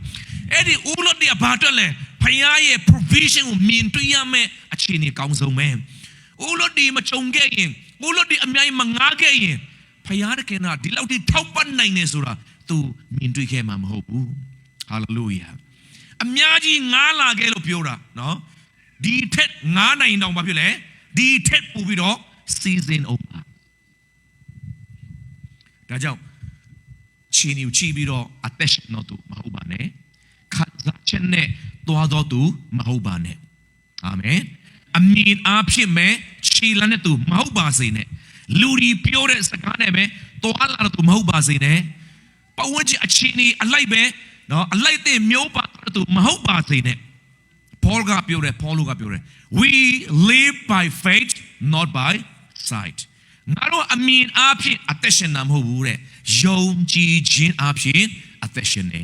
အဲ့ဒီဦးလို့တရားဘာအတွက်လဲဖခင်ရဲ့ provision ကိုမြင်တွေ့ရမယ်အခြေအနေကောင်းဆုံးပဲဦးလို့ဒီမချုံခဲ့ရင်ဦးလို့ဒီအများကြီးမငားခဲ့ရင်ဖခင်တခင်ကဒီလောက်ထိထောက်ပံ့နိုင်နေဆိုတာသူမြင်တွေ့ခဲ့မှာမဟုတ်ဘူးဟာလေလုယာအများကြီးငားလာခဲ့လို့ပြောတာနော်ဒီထက်ငားနိုင်တော့ဘာဖြစ်လဲဒီထက်ပို့ပြီးတော့ season over ဒါကြောင့်ချီနီကိုချီပြီးတော့အသက်ရှင်တော့သူမဟုတ်ပါနဲ့ခတ်စားချက်နဲ့တွားတော့သူမဟုတ်ပါနဲ့အာမင်အမြင်အားဖြင့်မဲ့ချီလန်းတဲ့သူမဟုတ်ပါစေနဲ့လူဒီပြောတဲ့စကားနဲ့ပဲတွားလာတော့သူမဟုတ်ပါစေနဲ့ပဝန်းကျင်အချင်းကြီးအလိုက်ပဲနော်အလိုက်တဲ့မျိုးပါတော့သူမဟုတ်ပါစေနဲ့Paul ကပြောတယ် we live by faith not by sight ငါတို့အမြင်အားဖြင့်အသက်ရှင်တာမဟုတ်ဘူးတဲ့ယုံကြည်ခြင်းအားဖြင့်အသက်ရှင်နေ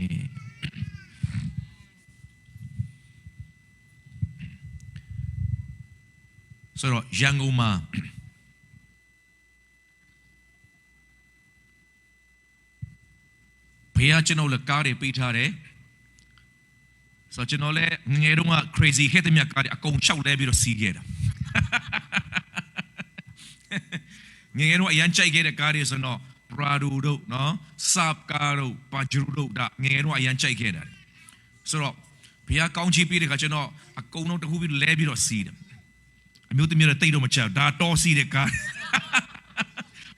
ဆိုတော့ရန်ကုန်မှာဘုရားကျွန်တော်လည်းကားတွေပေးထားတယ်ဆိုကျွန်တော်လည်းငယ်တုန်းက crazy hit တဲ့မြတ်ကားတွေအကုန်ရှောက်လဲပြီးတော့စီးခဲ့တာငယ်တုန်းကအရန်ကြိုက်ခဲ့တဲ့ကားတွေဆိုတော့ Prado တို့နော် Saab ကားတို့ Pajero တို့ဒါငယ်တုန်းကအရန်ကြိုက်ခဲ့တာဆိုတော့ဘုရားကောင်းချီးပေးတဲ့ခါကျွန်တော်အကုန်လုံးတခုပြီးလဲပြီးတော့စီးတယ်အမျိုးသမီးတွေတိတ်တော့မချဘူးဒါတော်စီးတဲ့ကား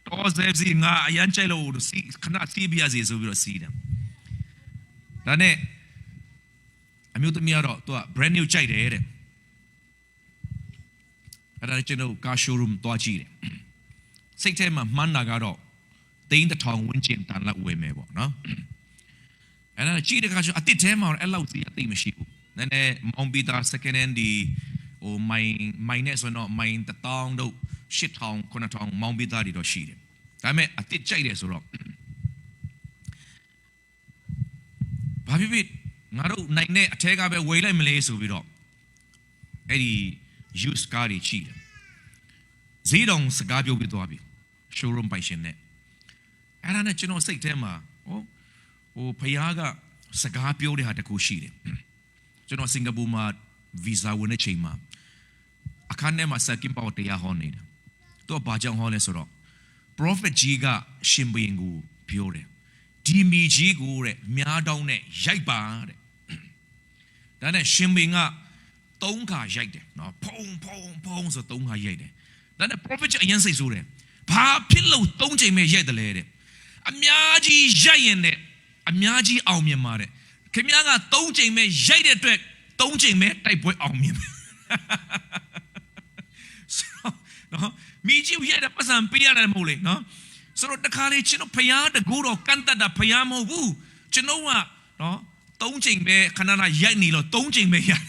တော်ဆဲစီငါအရန်ကြိုက်လို့စီးခဏစီးပြရစီဆိုပြီးတော့စီးတယ်ဒါနဲ့အမျိုးသမီးကတော့သူက brand new ကြိုက်တယ်တဲ့အဲ့ဒါကျွန်တော်ကား showroom တွားကြည့်တယ်စိတ်ထဲမှာမှန်းတာကတော့3000ဝန်းကျင်တန်လောက်ဝယ်မယ်ပေါ့နော်အဲ့ဒါကြည့်တဲ့အခါကျအတစ်ထဲမှာအဲ့လောက်စီအသိမရှိဘူးနည်းနည်းမောင်ပီတာ second hand ဒီဟိုမိုင်နဲ့ဆိုတော့မိုင်1000တို့8000 9000မောင်ပီတာတွေတော့ရှိတယ်ဒါပေမဲ့အတစ်ကြိုက်တယ်ဆိုတော့ဘာဖြစ်ဖြစ်ငါတို့နိုင်တဲ့အထဲကပဲဝေလိုက်မလဲဆိုပြီးတော့အဲ့ဒီ use car တွေချိတယ်ဈေးတောင်စကားပြောပြီးသွားပြီ showroom ပိုင်ရှင်နဲ့အဲ့ဒါနဲ့ကျွန်တော်စိတ်ထဲမှာဟိုဖယားကစကားပြောတဲ့ဟာတခုရှိတယ်ကျွန်တော်စင်ကာပူမှာ visa ဝင်တဲ့ချိန်မှာအခန်းထဲမှာစကင်ပေါတရားဟောနေတာသူကဘာကြောင့်ဟောလဲဆိုတော့ prophet ကြီးကရှင်ဘုရင်ကိုပြောတယ်ဒီမိကြီးကိုတဲ့မြားတောင်းနဲ့ရိုက်ပါတဲ့ဒါနဲ့ရှင်ဘုရင်က3ခါရိုက်တယ်နော်ဖုံဆို3ခါရိုက်တယ်ဒါနဲ့ prophet ကြီးအရင်စိတ်ဆိုးတယ်ဘာဖြစ်လို့3ချိန်ပဲရိုက်တယ်လဲတဲ့အများကြီးရိုက်ရင်တဲ့အများကြီးအောင်မြင်ပါတဲ့ခင်ဗျားက3ချိန်ပဲရိုက်တဲ့အတွက်3ချိန်ပဲတိုက်ပွဲအောင်မြင်နော်မိကြီးရိုက်တဲ့ပတ်စံပေးရတယ်မဟုတ်လေနော်ဆိုတော့တခါလေကျွန်တော်ဖယားတကူတော့ကန့်တတ်တာဖယားမဟုတ်ဘူးကျွန်တော်ကနော်3ချိန်ပဲခဏခဏရိုက်နေလို့3ချိန်ပဲရိုက်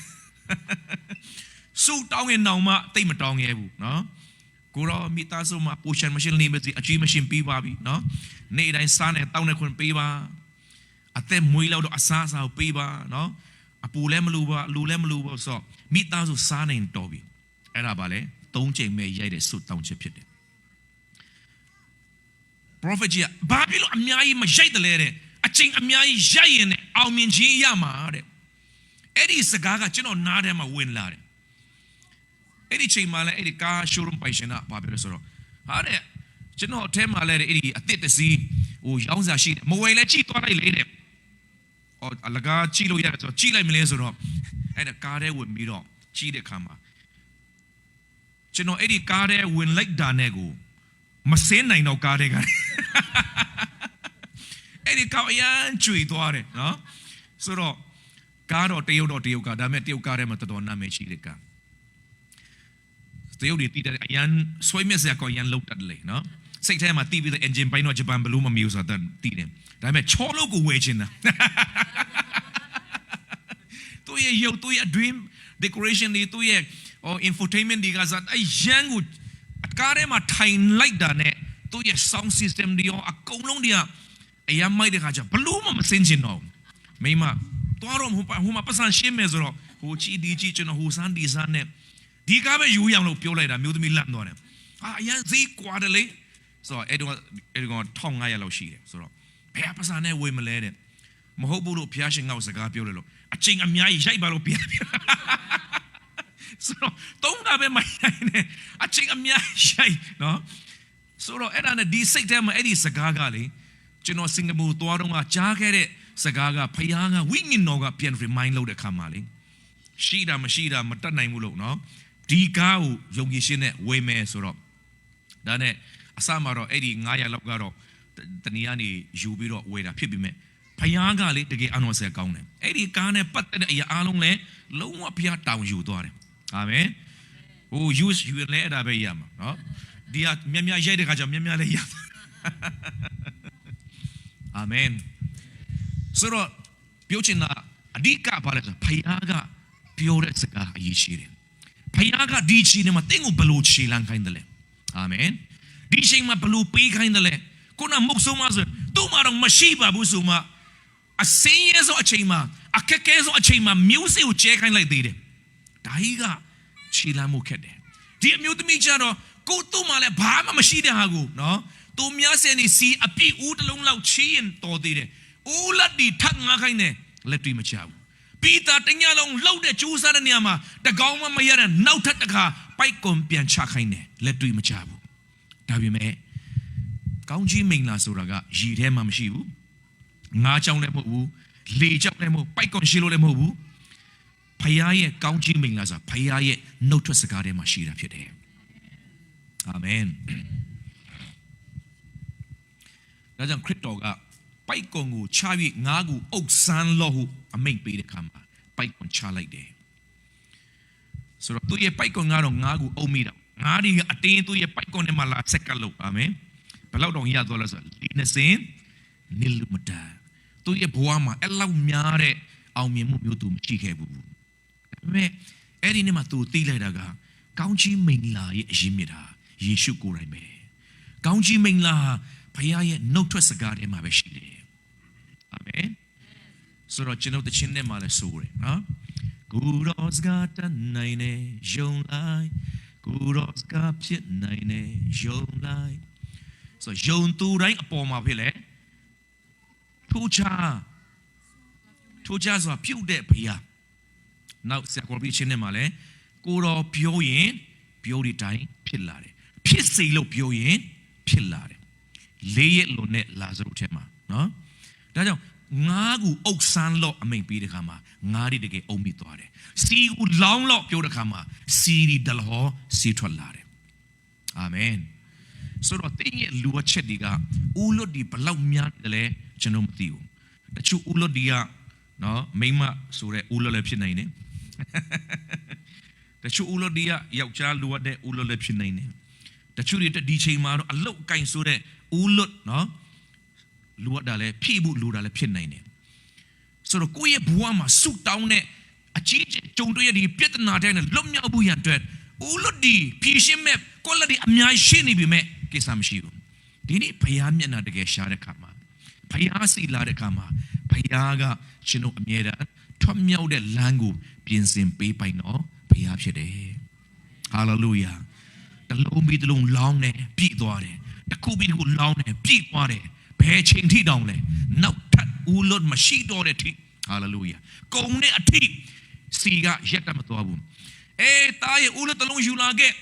စူတောင်းရင်တော့မှတိတ်မတောင်းရဲဘူးနော်ကိုရောမိသားစုမှာ portion machine လေးပဲအကျွေး machine ပေးပါပြီနော်နေ့တိုင်းစားနေတောင်းနေခွင့်ပေးပါအသက်မွေးလောက်တော့အစားအစာကိုပေးပါနော်အပူလည်းမလိုပါလူလည်းမလိုပါဆိုတော့မိသားစုစားနေတော်ပြီအဲ့ဒါပါလေ3ချိန်ပဲရိုက်တဲ့စွတ်တောင်းချက်ဖြစ်တယ် prophet ကြီးကဘာဖြစ်လို့အများကြီးမရိုက်တယ်လဲတဲ့အချိန်အများကြီးရိုက်ရင်အောင်မြင်ခြင်းရမှာတဲ့အဲ့ဒီစကားကကျွန်တော်နားထဲမှာဝင်လာတယ်အဲ့ဒီချိန်မှာလည်းအဲ့ဒီကား showroom ပိုင်ရှင်ကဘာပြောလဲဆိုတော့ဟာတဲ့ကျွန်တော်အထဲမှာလည်းအဲ့ဒီအသစ်တစီဟိုရောင်းစားရှိတယ်မဝယ်လဲကြည့်သွားလိုက်လေတဲ့ဟောအလကားကြည့်လို့ရတယ်ဆိုတော့ကြည့်လိုက်မလဲဆိုတော့အဲ့ဒါကားထဲဝင်ပြီးတော့ကြည့်တဲ့ခါမှာကျွန်တော်အဲ့ဒီကားထဲဝင်လိုက်တာနဲ့ကိုမစင်းနိုင်တော့ကားထဲကအဲ့ဒီကားအရန်ကျွေသွားတယ်နော်ဆိုတော့ကားတော့တရုတ်ကားဒါပေမဲ့တရုတ်ကားထဲမှာတော်တော်နာမည်ရှိတဲ့ကားတရုတ်တွေတီးတဲ့အရန်ဆွေးမြက်စရာကောအရန်လောက်တတ်တယ်နော်စိတ်ထဲမှာတီးပြီးတဲ့ engine ပိုင်းတော့ဂျပန်ဘလူးမမျိုးဆိုတာတီးတယ်ဒါပေမဲ့ချောလို့ကိုဝယ်ချင်တာသူရဲ့ရုပ်သူရဲ့ dream decoration တွေသူရဲ့ infotainment တွေကစားအရန်ကိုကားထဲမှာထိုင်လိုက်တာနဲ့သူရဲ့ sound system တွေရောအကုန်လုံးတွေကအရန်မိုက်တဲ့ခါကျဘလို့မှမစင်ချင်တော့မိမသွားတော့ဟိုမှာပတ်စံရှင်းမယ်ဆိုတော့ဟိုချီဒီချီကျွန်တော်ဟိုစန်းဒီစန်းနဲ့ ဒီကားပဲယူရအောင်လို့ပြောလိုက်တာမျိုးသမီးလန့်သွားတယ်အရန်ဈေးကွာတယ်လေဆိုတော့အဲ့တော့1500လောက်ရှိတယ်ဆိုတော့ဘယ်ပစာနဲ့ဝေမလဲတဲ့မဟုတ်ဘူးလို့ဘုရားရှင်ငါ့ကိုစကားပြောတယ်လို့အချိန်အများကြီးရိုက်ပါလို့ဘုရားဆိုတော့တုံးတာပဲမရိုက်နဲ့အချိန်အများကြီးရိုက်နော်ဆိုတော့အဲ့ဒါနဲ့ဒီစိတ်ထဲမှာအဲ့ဒီစကားကလေကျွန်တော်စင်ကာပူသွားတော့ကကြားခဲ့တဲ့စကားကဖယားကဝိညာဉ်တော်ကပြန် remind လုပ်တဲ့ခါမှာလေရှိတာမရှိတာမတတ်နိုင်ဘူးလို့နော်ဒီကားကိုယုံကြည်ခြင်းနဲ့ဝေမယ်ဆိုတော့ဒါနဲ့အစမှာတော့အဲ့ဒီ900လောက်ကတော့တနည်းကနေယူပြီးတော့ဝေတာဖြစ်ပြီးမြဲဖယားကလေတကယ်အနော်ဆယ်ကောင်းတယ်အဲ့ဒီကားနဲ့ပတ်သက်တဲ့အရာအလုံးလဲလုံးဝဖယားတောင်းယူသွားတယ်အာမင်ဟိုယူလဲအဲ့ဒါပဲရမှာနော်ဒီကမြတ်ရိုက်တဲ့ခါကျမြတ်လည်းရအာမင်ဆိုတော့ပြောချင်တာအဓိကဘာလဲဆိုဖယားကပြောတဲ့စကားအရေးရှိတယ်ဖယားကဒီချိန်မှာတင်းကိုဘလို့ခြေလန်းခိုင်းတယ်လေအာမင်ဒီချိန်မှာဘလို့ပေးခိုင်းတယ်လေခုနမုတ်ဆုံးမဆိုသူ့မှာတော့မရှိပါဘူးဆိုမှအစင်းရဲဆိုအချိန်မှာအခက်ခဲဆိုအချိန်မှာမျိုးစေ့ကိုကျဲခိုင်းလိုက်သေးတယ်ဒါကြီးကခြေလန်းမှုခက်တယ်ဒီအမျိုးသမီးကျတော့ကိုသူ့မှာလည်းဘာမှမရှိတဲ့ဟာကိုနော်သူများစဲနေစီအပြည့်ဦးတစ်လုံးလောက်ချီးရင်တော်သေးတယ်ဦးလက်ဒီထပ်ငါခိုင်းတယ်လက်တွေ့မချဘူးပြီးတာတညလုံးလှုပ်တဲ့ကျူးစားတဲ့နေရာမှာတကောင်မှမရတဲ့နောက်ထပ်တစ်ခါပိုက်ကွန်ပြန်ချခိုင်းတယ်လက်တွေ့မချဘူးဒါပေမဲ့ကောင်းကြီးမိန်လာဆိုတာကရည်ထဲမှာမရှိဘူးငါးချောင်းလည်းမဟုတ်ဘူးလေချောင်းလည်းမဟုတ်ပိုက်ကွန်ရှိလို့လည်းမဟုတ်ဘူးဖယားရဲ့ကောင်းကြီးမိန်လာဆိုတာဖယားရဲ့နှုတ်ထွက်စကားထဲမှာရှိတာဖြစ်တယ်အာမင်ဒါကြောင့်ခရစ်တော်ကပိုက်ကွန်ကိုချ၍ငါးကိုအုပ်ဆန်းလို့ဟုအမိန့်ပေးတဲ့အခါမှာပိုက်ကွန်ချလိုက်တယ်ဆိုတော့သူရဲ့ပိုက်ကွန်ကတော့ငါးကိုအုပ်မိတာငါးဒီကအတင်းသူရဲ့ပိုက်ကွန်ထဲမှာလာဆက်ကပ်လို့အာမင်ဘယ်လောက်တော့ရသွားလဲဆိုတော့40နိလူမတာသူရဲ့ဘဝမှာအဲ့လောက်များတဲ့အောင်မြင်မှုမျိုးသူမရှိခဲ့ဘူးဒါပေမဲ့အဲ့ဒီနေ့မှာသူသိလိုက်တာကကောင်းကြီးမိန်လာရဲ့အရင်မြစ်တာယေရှုကိုယ်တိုင်ပဲကောင်းကြီးမိန်လာဘုရားရဲ့နှုတ်ထွက်စကားထဲမှာပဲရှိတယ်အာမင်ဆိုတော့ကျွန်တော်တခြင်းနဲ့မှာလဲဆိုတယ်နော်ကိုရောစကားတနိုင်နေယုံလိုက်ကိုရောစကားဖြစ်နိုင်နေယုံလိုက်ဆိုယုံသူတိုင်းအပေါ်မှာဖြစ်လေထိုးချဆိုတာပြုတ်တဲ့ဘုရားနောက်ဆရာကောပြီးခြင်းနဲ့မှာလဲကိုရောပြောရင်ပြောတဲ့တိုင်းဖြစ်လာတယ်ဖြစ်စေလို့ပြောရင်ဖြစ်လာတယ်လေးရက်လုံးနဲ့လာဇရုထဲမှာနော်ဒါကြောင့်ငါးကူအုပ်ဆန်းလို့အမိန်ပေးတဲ့ခါမှာငါးတွေတကယ်အုံမိသွားတယ်စီကူလောင်းလို့ပြောတဲ့ခါမှာစီဒီဒလဟောစီထွက်လာတယ်အာမင်ဆိုတော့တင်းရဲ့လူဝချက်တွေကဦးလွတ်ဒီဘလောက်များတယ်လဲကျွန်တော်မသိဘူးတချို့ဦးလွတ်ဒီကနော်မိမဆိုတဲ့ဦးလွတ်လည်းဖြစ်နိုင်တယ်တချို့ဦးလွတ်ဒီကယောက်ျားလူဝတ်တဲ့ဦးလွတ်လည်းဖြစ်နိုင်တယ်တချို့တွေဒီချိန်မှာတော့အလုတ်ကင်ဆိုတဲ့ဦးလွတ်နော်လူဝတ်တာလည်းဖြည့်ဖို့လိုတာလည်းဖြစ်နိုင်တယ်ဆိုတော့ကိုယ့်ရဲ့ဘဝမှာဆုတောင်းတဲ့အကြီးကြုံတွေ့ရတဲ့ပြဿနာတိုင်းနဲ့လွတ်မြောက်ဖို့ရန်အတွက်ဦးလွတ်ဒီဖြည့်ရှင်းမဲ့ကိုယ့်လက်ဒီအများကြီးရှိနေပြီမဲ့ကိစ္စမရှိဘူးဒီနေ့ဘုရားမျက်နှာတကယ်ရှားတဲ့ခါမှာဘုရားစီလာတဲ့ခါမှာဘုရားကရှင်တို့အမြဲတမ်းထွတ်မြောက်တဲ့လမ်းကိုပြင်ဆင်ပေးပိုင်တော့ဘုရားဖြစ်တယ်ဟာလေလုယာတလုံးပြီးတလုံးလောင်းတယ်ပြည့်သွားတယ်တစ်ခုပြီးတစ်ခုလောင်းတယ်ပြည့်သွားတယ်ဘယ်ချိန်ထိတောင်လဲနောက်ထပ်ဦးလွတ်မရှိတော့တဲ့ထိဟာလေလုယာကုံတဲ့အထိစီကရက်တမသွားဘူးတားရဲ့ဦးလွတ်တလုံးယူလာခဲ့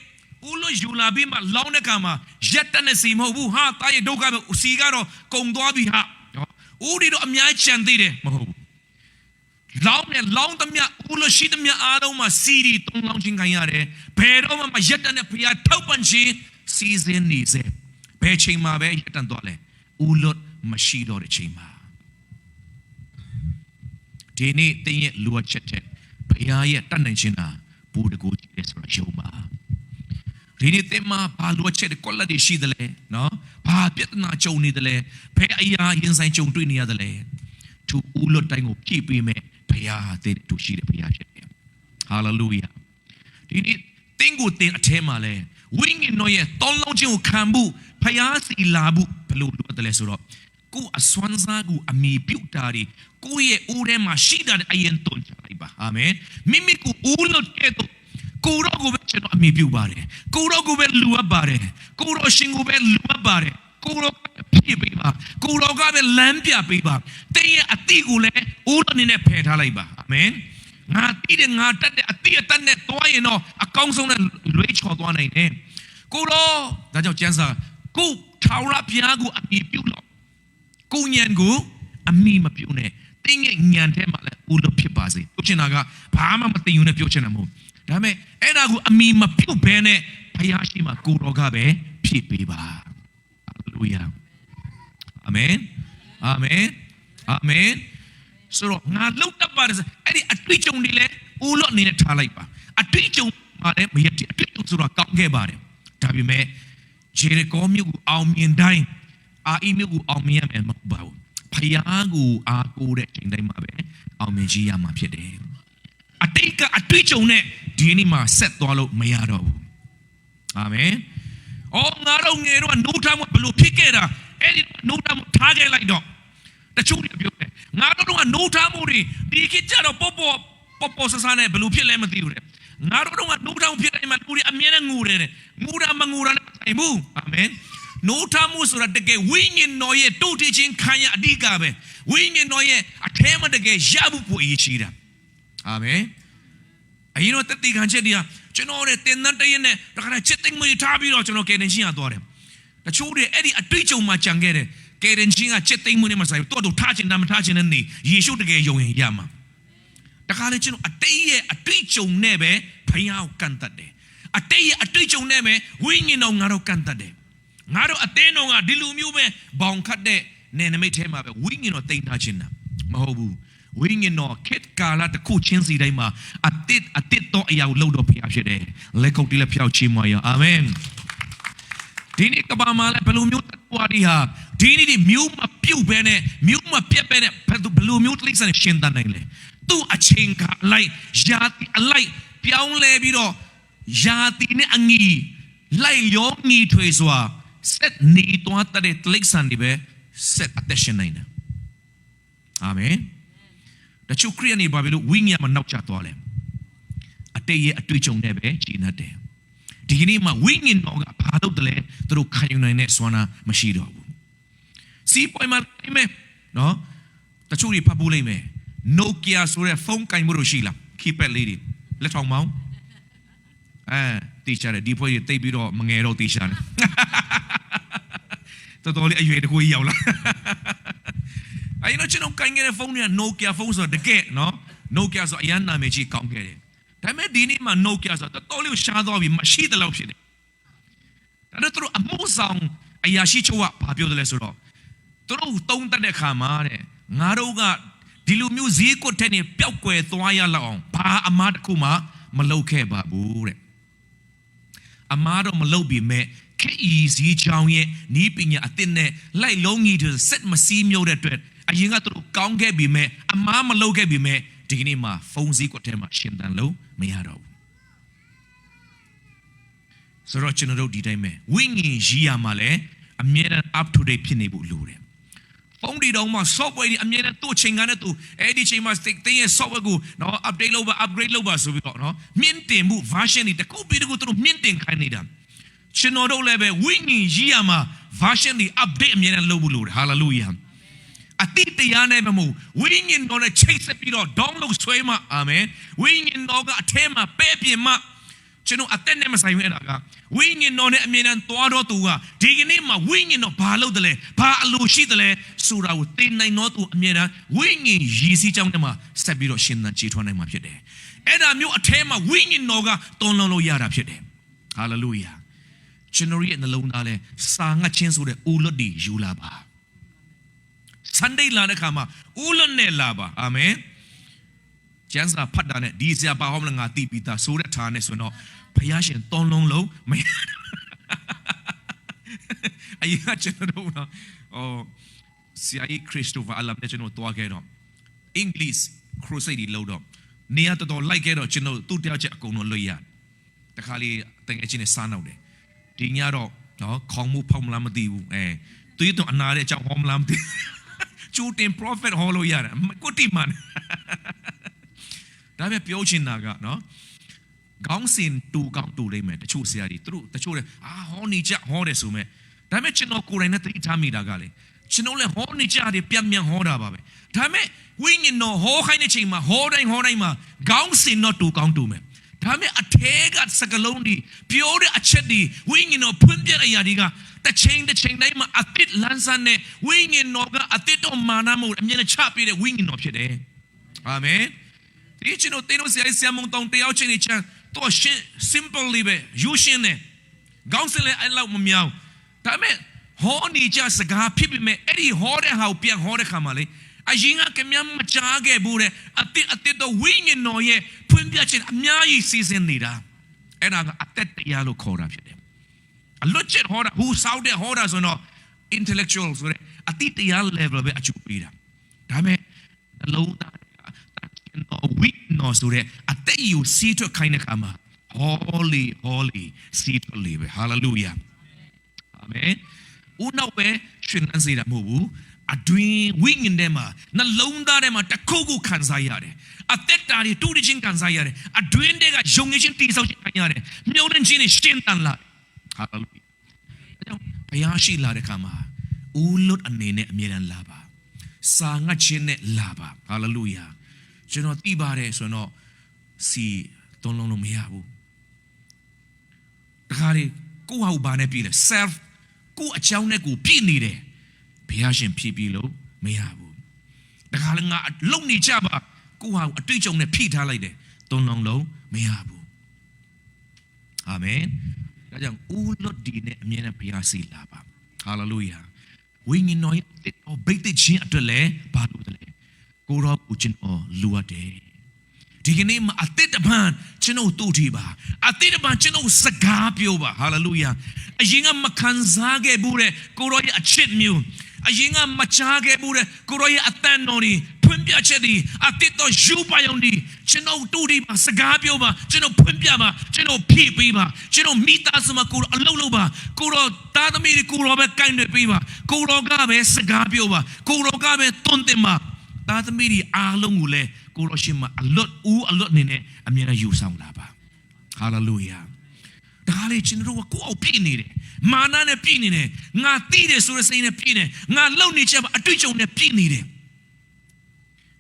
ဦးလွတ်ယူလာပြီးမှလောင်းတဲ့ခါမှာရက်တနဲ့စီမဟုတ်ဘူးဟာတားရဲ့ဒုက္ခပဲစီကတော့ကုံသွားပြီဟာဦးဒီတော့အများချန်သေးတယ်မဟုတ်ဘူးလောင်းနဲ့လောင်းသမျှဦးလွတ်ရှိသမျှအားလုံးမှာစီဒီတုံးလောင်းချင်းခံရတယ်ဘယ်တော့မှရက်တနဲ့ဖျားထောက်ပံ့ခြင်းစီစဉ်နေစေဘယ်ချိန်မှာပဲရက်တန်သွားလဲဦးလွတ်မရှိတော့တဲ့ချိန်မှာဒီနေ့တင်းရဲ့လူအချက်တဲ့ဘုရားရဲ့တတ်နိုင်ခြင်းဟာဘူတကူကြီးလဲဆိုတာယုံပါဒီနေ့တင်းမှာဘာလူအချက်တဲ့ကွက်လက်တွေရှိတယ်လဲနော်ဘာပြဿနာကြုံနေတယ်လဲဘယ်အရာရင်ဆိုင်ကြုံတွေ့နေရတယ်လဲသူဦးလွတ်တိုင်းကိုပြည့်ပေးမဲ့ဘုရားတဲ့သူရှိတဲ့ဘုရားဖြစ်တယ်ဟာလေလုယာဒီနေ့တင်းကိုတင်းအထဲမှာလဲဝိညာဉ်တော်ရဲ့တောင်းလုံးခြင်းကိုခံဖို့ဖျားစီလာဖို့ဘယ်လိုလုပ်တယ်လဲဆိုတော့ကိုအစွမ်းစားကိုအမိပြုတ်တာဒီကိုရဲ့ဦးထဲမှာရှိတဲ့အရင်တုံးချလိုက်ပါအာမင်မိမိကိုဦးလို့ကဲ့သို့ကိုတော့ကိုပဲချ ကျွန်တော်အမိပြုပါတယ်ကိုတော်ကိုပဲလူအပ်ပါတယ်ကိုတော်ရှင်ကိုပဲလူအပ်ပါတယ်ကိုတော်ဖြစ်ပေးပါကိုတော်ကပဲလမ်းပြပေးပါတင်းရဲ့အတိကိုလည်းဦးတော်အနေနဲ့ဖယ်ထားလိုက်ပါအာမင်ငါတိတဲ့ငါတက်တဲ့အတိအတက်နဲ့တွားရင်တော့အကောင်းဆုံးနဲ့လွေးချော်သွားနိုင်တယ်ကိုတော်ဒါကြောင့်ကျမ်းစာကိုထာဝရဘုရားကိုအမိပြုလို့ကိုညံကိုအမိမပြုနဲ့တင်းရဲ့ညံထဲမှာလည်းဦးတော်ဖြစ်ပါစေပြောချင်တာကဘာမှမသိယူနဲ့ပြောချင်တာမဟုတ်ဒါပေမဲ့အဲ့ဒါကိုအမိမပြုတ်ဘဲနဲ့ဘုရားရှိမှကိုတော်ကပဲဖြစ်ပေးပါဟာလေလုယာအာမင်အာမင်အာမင်ဆိုတော့ငါလောက်တတ်ပါတယ်အဲ့ဒီအတွေ့အကြုံတွေလည်းဦးလို့အနေနဲ့ထားလိုက်ပါအတွေ့အကြုံမှာလည်းမရတဲ့အတွေ့အကြုံဆိုတော့ကောင်းခဲ့ပါတယ်ဒါပေမဲ့ဂျေရီကောမြို့ကိုအောင်မြင်တိုင်းအာအီမြို့ကိုအောင်မြင်ရမယ်မဟုတ်ပါဘူးဘုရားကိုအားကိုးတဲ့အချိန်တိုင်းမှာပဲအောင်မြင်ကြီးရမှာဖြစ်တယ်အတိတ်ကအတွေ့အကြုံနဲ့ဒီနေ့မှာဆက်သွားလို့မရတော့ဘူးအာမင်အော်ငါတို့ငယ်တော့နိုးထားမှဘလို့ဖြစ်ခဲ့တာအဲ့ဒီနိုးထားမှထားခဲ့လိုက်တော့တချို့တွေပြောတယ်ငါတို့ကနိုးထားမှုတွေဒီခေတ်ကျတော့ပေါ်ဆဆနဲ့ဘလို့ဖြစ်လဲမသိဘူးတဲ့ငါတို့ကနိုးထားမှုဖြစ်တိုင်းမှာလူတွေအမြဲတမ်းငိုတယ်ငိုတာမငိုတာလည်းမဆိုင်ဘူးအာမင်နိုးထားမှုဆိုတာတကယ်ဝိညာဉ်တော်ရဲ့တိုးတက်ခြင်းခံရအဓိကပဲဝိညာဉ်တော်ရဲ့အထဲမှာတကယ်ရဖို့ပိုအရေးကြီးတာအာမင်အရင်တော့တတိခံချက်တွေကကျွန်တော်ရဲ့တင်တဲ့တည်းနဲ့တခါတည်းချစ်သိမ်းမွေးထားပြီးတော့ကျွန်တော်ကယ်တင်ချင်းရသွားတယ်တချို့တွေအဲ့ဒီအတွေ့အကြုံမှာကြံခဲ့တယ်ကယ်တင်ချင်းကချစ်သိမ်းမွေးနေမှာဆိုင်တော့တော့ထားချင်တာမထားချင်တဲ့နေယေရှုတကယ်ယုံရင်ရမှာတခါလေကျွန်တော်အတိတ်ရဲ့အတွေ့အကြုံနဲ့ပဲဘုရားကိုကန့်တတ်တယ်အတိတ်ရဲ့အတွေ့အကြုံနဲ့ပဲဝိညာဉ်တော်ငါတို့ကန့်တတ်တယ်ငါတို့အသင်းတော်ကဒီလိုမျိုးပဲဘောင်ခတ်တဲ့နယ်နိမိတ်ထဲမှာပဲဝိညာဉ်တော်တိမ်ထားခြင်းတာမဟုတ်ဘူးဝိညာဉ်တော်ခေတ်ကာလတစ်ခုချင်းစီတိုင်းမှာအတစ်တော့အရာကိုလှုပ်တော့ဖျားဖြစ်တယ်လက်ကုပ်တီးလက်ဖျောက်ချီးမွမ်းရအာမင်ဒီနေ့ကဘာမှလည်းဘယ်လိုမျိုးတွားဒီဟာဒီနေ့ဒီမျိုးမပြုတ်ပဲနဲ့မျိုးမပြတ်ပဲနဲ့ဘယ်လိုမျိုးတိတ်ဆန်ရှင်းတတ်နိုင်လဲသူ့အချိန်ကအလိုက်ယာတီအလိုက်ပြောင်းလဲပြီးတော့ယာတီနဲ့အငီလိုက်ရောငီထွေစွာဆက်နေတွားတဲ့တိတ်ဆန်ဒီပဲဆက်အသက်ရှင်နိုင်တယ်အာမင်တချို့ခရိယန်တွေဘာဖြစ်လို့ဝိညာဉ်မှာနောက်ကျသွားလဲအတိတ်ရဲ့အတွေ့အကြုံနဲ့ပဲရှင်းတတ်တယ်ဒီကနေ့မှာဝိညာဉ်တော်ကဘာလို့တလဲသူတို့ခံယူနိုင်တဲ့စွမ်းနာမရှိတော့ဘူးစီးပွားမှာအိမ်နော်တချို့တွေဖတ်ဖို့လိမ့်မယ် Nokia ဆိုတဲ့ဖုန်းကင်မှုလို့ရှိလား keypad လေးတွေလက်ထောင်မောင်းတီချာတယ်ဒီဖွဲ့တွေတိတ်ပြီးတော့မငယ်တော့တီချာတယ်တော်တော်လေးအရွယ်တကူကြီးရောက်လာအဲ့တော့ကျွန်တော်ကိုင်ခဲ့တဲ့ဖုန်းတွေက Nokia ဖုန်းဆိုတော့တကယ်နော် Nokia ဆိုအရန်နာမည်ကြီးကောင်းခဲ့တယ်ဒါပေမဲ့ဒီနေ့မှာ Nokia ဆိုတော့တော်တော်လေးရှားသွားပြီမရှိတဲ့လောက်ဖြစ်တယ်ဒါတော့သူတို့အမှုဆောင်အရာရှိချုပ်ကဘာပြောတယ်လဲဆိုတော့သူတို့တုံးတက်တဲ့ခါမှာတဲ့ငါတို့ကဒီလိုမျိုးဈေးကွက်ထဲနေပျောက်ကွယ်သွားရလောက်အောင်ဘာအမားတစ်ခုမှမလုပ်ခဲ့ပါဘူးတဲ့အမားတော့မလုပ်ပြီမဲ့ခေတ်ဤစည်းချောင်းရဲ့နီးပညာအသစ်နဲ့လိုက်လုံးကြီးတွေစက်မစည်းမျိုးတဲ့အတွက်အရင်ကသူတို့ကောင်းခဲ့ပြီမဲ့အမားမလုပ်ခဲ့ပြီမဲ့ဒီကနေ့မှာဖုန်းစည်းကွက်ထဲမှာရှင်းတန်လို့မရတော့ဘူးဆိုတော့ကျွန်တော်တို့ဒီတိုင်းပဲဝိညာဉ်ရေးရမှာလဲအမြဲတမ်း up to date ဖြစ်နေဖို့လိုတယ်ဖုန်းဒီတော့မှ software တွေအမြဲတမ်းသူ့ချိန်ကနဲ့သူအဲ့ဒီချိန်မှာတင်းရဲ့ software ကိုနော် update လုပ်ပါ upgrade လုပ်ပါဆိုပြီးတော့နော်မြင့်တင်မှု version တွေတခုပြီးတခုသူတို့မြင့်တင်ခိုင်းနေတာကျွန်တော်တို့လည်းပဲဝိညာဉ်ရေးရမှာ version တွေ update အမြဲတမ်းလုပ်ဖို့လိုတယ် hallelujah အတိတ်တရားနဲ့မဟုတ်ဝိညာဉ်တော်နဲ့ချိတ်ဆက်ပြီးတော့ download ဆွဲမှာအာမင်ဝိညာဉ်တော်ကအထဲမှာပဲ့ပြင်မှာကျွန်တော်အသက်နဲ့မဆိုင်ဘူးအဲ့ဒါကဝိညာဉ်တော်နဲ့အမြဲတမ်းသွားတော့သူကဒီကနေ့မှာဝိညာဉ်တော်ဘာလုပ်တယ်လဲဘာအလိုရှိတယ်လဲဆိုတာကိုသိနိုင်တော့သူအမြဲတမ်းဝိညာဉ်ရည်စည်းကြောင်းထဲမှာဆက်ပြီးတော့ရှင်းသန်ကြည်ထွားနိုင်မှာဖြစ်တယ်အဲ့ဒါမျိုးအထဲမှာဝိညာဉ်တော်ကတွန်းလုံးလို့ရတာဖြစ်တယ်ဟာလေလုယာကျွန်တော်ရဲ့နှလုံးသားလဲစာငတ်ချင်းဆိုတဲ့ဦးလွတ်တီယူလာပါ Sunday လာတဲ့ခါမှာဦးလွတ်နဲ့လာပါအာမင်ကျမ်းစာဖတ်တာနဲ့ဒီဆရာပါဟောမလားငါသိပြီးသားဆိုတဲ့ထားနဲ့ဆိုတော့ဘုရားရှင်တွန်းလုံးလုံးမရအရင်ကကျွန်တော်တို့နော်ဆရာကြီးခရစ်စတိုဖာအလမ်နဲ့ကျွန်တော်တွားခဲ့တော့ English crusade တွေလုပ်တော့နေရာတော်တော်လိုက်ခဲ့တော့ကျွန်တော်သူ့တယောက်ချက်အကုန်လုံးလွတ်ရတခါလေးတကယ်ချင်းနဲ့စားနောက်တယ်ဒီညတော့နော်ခေါင်းမှုဖောက်မလားမသိဘူးသူတို့အနာတဲ့အကြောင်းဟောမလားမသိကျူတင် prophet ဟောလို့ရတယ်ကိုတိမန်ဒါပဲပြောချင်တာကနော် ခေါင်းစဉ်တူကောင်းတူလိမ့်မယ်တချို့ဆရာကြီးသူတို့တချို့လည်းဟောနေကြဟောတယ်ဆိုမဲ့ဒါပေမဲ့ကျွန်တော်ကိုယ်တိုင်နဲ့သတိထားမိတာကလေကျွန်တော်လည်းဟောနေကြတယ်ပြန်ပြန်ဟောတာပါပဲဒါပေမဲ့ဝိညာဉ်တော်ဟောခိုင်းတဲ့ချိန်မှာဟောတိုင်းမှာခေါင်းစဉ်တော့တူကောင်းတူမယ်ဒါပေမဲ့အထဲကစကလုံးဒီပြောတဲ့အချက်ဒီဝိညာဉ်တော်ဖွင့်ပြတဲ့အရာတွေကတစ်ချိန်တိုင်းမှာအသစ်လန်းဆန်းတဲ့ဝိညာဉ်တော်ကအသစ်တော်မာနမှုအမြဲတမ်းချပေးတဲ့ဝိညာဉ်တော်ဖြစ်တယ်အာမင်ဒီကျွန်တော်တင်လို့ဆရာမုံတောင်တယောက်ချင်းချမ်းတော့ရှင်း simple လေးပဲယူရှင်းတယ်ခေါင်းစဉ်လည်းအဲ့လောက်မမြောင်ဒါပေမဲ့ဟောနေကြစကားဖြစ်ပေမဲ့အဲ့ဒီဟောတဲ့ဟာကိုပြန်ဟောတဲ့ခါမှာလေအရင်ကကမြမကြားခဲ့ဘူးတဲ့အသစ်တော့ဝိညာဉ်တော်ရဲ့ဖွင့်ပြချက်အများကြီးစီစဉ်နေတာအဲ့ဒါကအသက်တရားလို့ခေါ်တာဖြစ်တယ်အလွတ်ချက်ဟောတာဟူဆောက်တဲ့ဟောတာဆိုတော့ intellectual ဆိုတဲ့အတိတရား level ပဲအကျိုးပေးတာဒါပေမဲ့အလုံးသားဝိညာဉ်ဆိုတဲ့အသက်ယူစီးထွက်ခိုင်းတဲ့ခါမှာ holy စီးထွက်လေပဲ hallelujah အာမင်ဦးနောက်ပဲရှင်လန်းစေတာမဟုတ်ဘူးအတွင်းဝိညာဉ်ထဲမှာနှလုံးသားထဲမှာတခုခုခံစားရတယ်အသက်တာတွေတူတချင်းခံစားရတယ်အတွင်းထဲကယုံကြည်ခြင်းတည်ဆောက်ခြင်းခံရတယ်မျှော်လင့်ခြင်းနဲ့ရှင်းတန်လာဟာလေလုယာအဲကြောင့်ဘုရားရှိလာတဲ့ခါမှာဦးလွတ်အနေနဲ့အမြဲတမ်းလာပါစာငတ်ခြင်းနဲ့လာပါဟာလေလုယာကျွန်တော်သိပါတယ်ဆိုတော့စီတုံးလုံးလို့မရဘူးတခါလေကိုယ့်ဟာကိုဘာနဲ့ပြည်လဲ self ကိုယ့်အကြောင်းနဲ့ကိုယ်ပြည်နေတယ်ဘုရားရှင်ဖြည့်ပြီးလို့မရဘူးတခါလည်းငါလုံနေကြပါကိုယ့်ဟာအတွေ့အကြုံနဲ့ဖြည့်ထားလိုက်တယ်တုံးလုံးမရဘူးအာမင်ဒါကြောင့်ဦးလွတ်ဒီနဲ့အမြဲတမ်းဘုရားစီလာပါဟာလေလုယာဝိညာဉ်တော်ရဲ့ဘိတ်သိခြင်းအတွက်လည်းဘာလို့လဲကိုရောကိုကျွန်တော်လူအပ်တယ်ဒီကနေ့မှာအသစ်တပံကျွန်တော်တို့ဒီပါအသစ်တပံကျွန်တော်စကားပြောပါဟာလေလုယာအရင်ကမခံစားခဲ့ဘူးတဲ့ကိုရောရဲ့အချစ်မျိုးအရင်ကမချားခဲ့ဘူးတဲ့ကိုရောရဲ့အတန်တော်တွေဖွင့်ပြချက်တွေအသစ်တော်ယူပါယုံတွေကျွန်တော်တို့ဒီပါစကားပြောပါကျွန်တော်ဖွင့်ပြပါကျွန်တော်ဖြည့်ပေးပါကျွန်တော်မိသားစုမှာကိုရောအလုပ်လုပ်ပါကိုရောသားသမီးတွေကိုရောပဲကိုင်တွေပေးပါကိုရောကပဲစကားပြောပါကိုရောကပဲတွန်းတင်ပါသားသမီးတွေအားလုံးကိုလည်းကိုရောရှင်မှာအလွတ်နေနဲ့အမြဲတမ်းယူဆောင်လာပါဟာလေလုယာဒါလေးကျွန်တော်တို့ကကိုယ့်အောင်ပြည့်နေတယ်မာနနဲ့ပြည့်နေတယ်ငါသိတယ်ဆိုတဲ့စိတ်နဲ့ပြည့်နေငါလုံနေချက်အတွေ့အကြုံနဲ့ပြည့်နေတယ်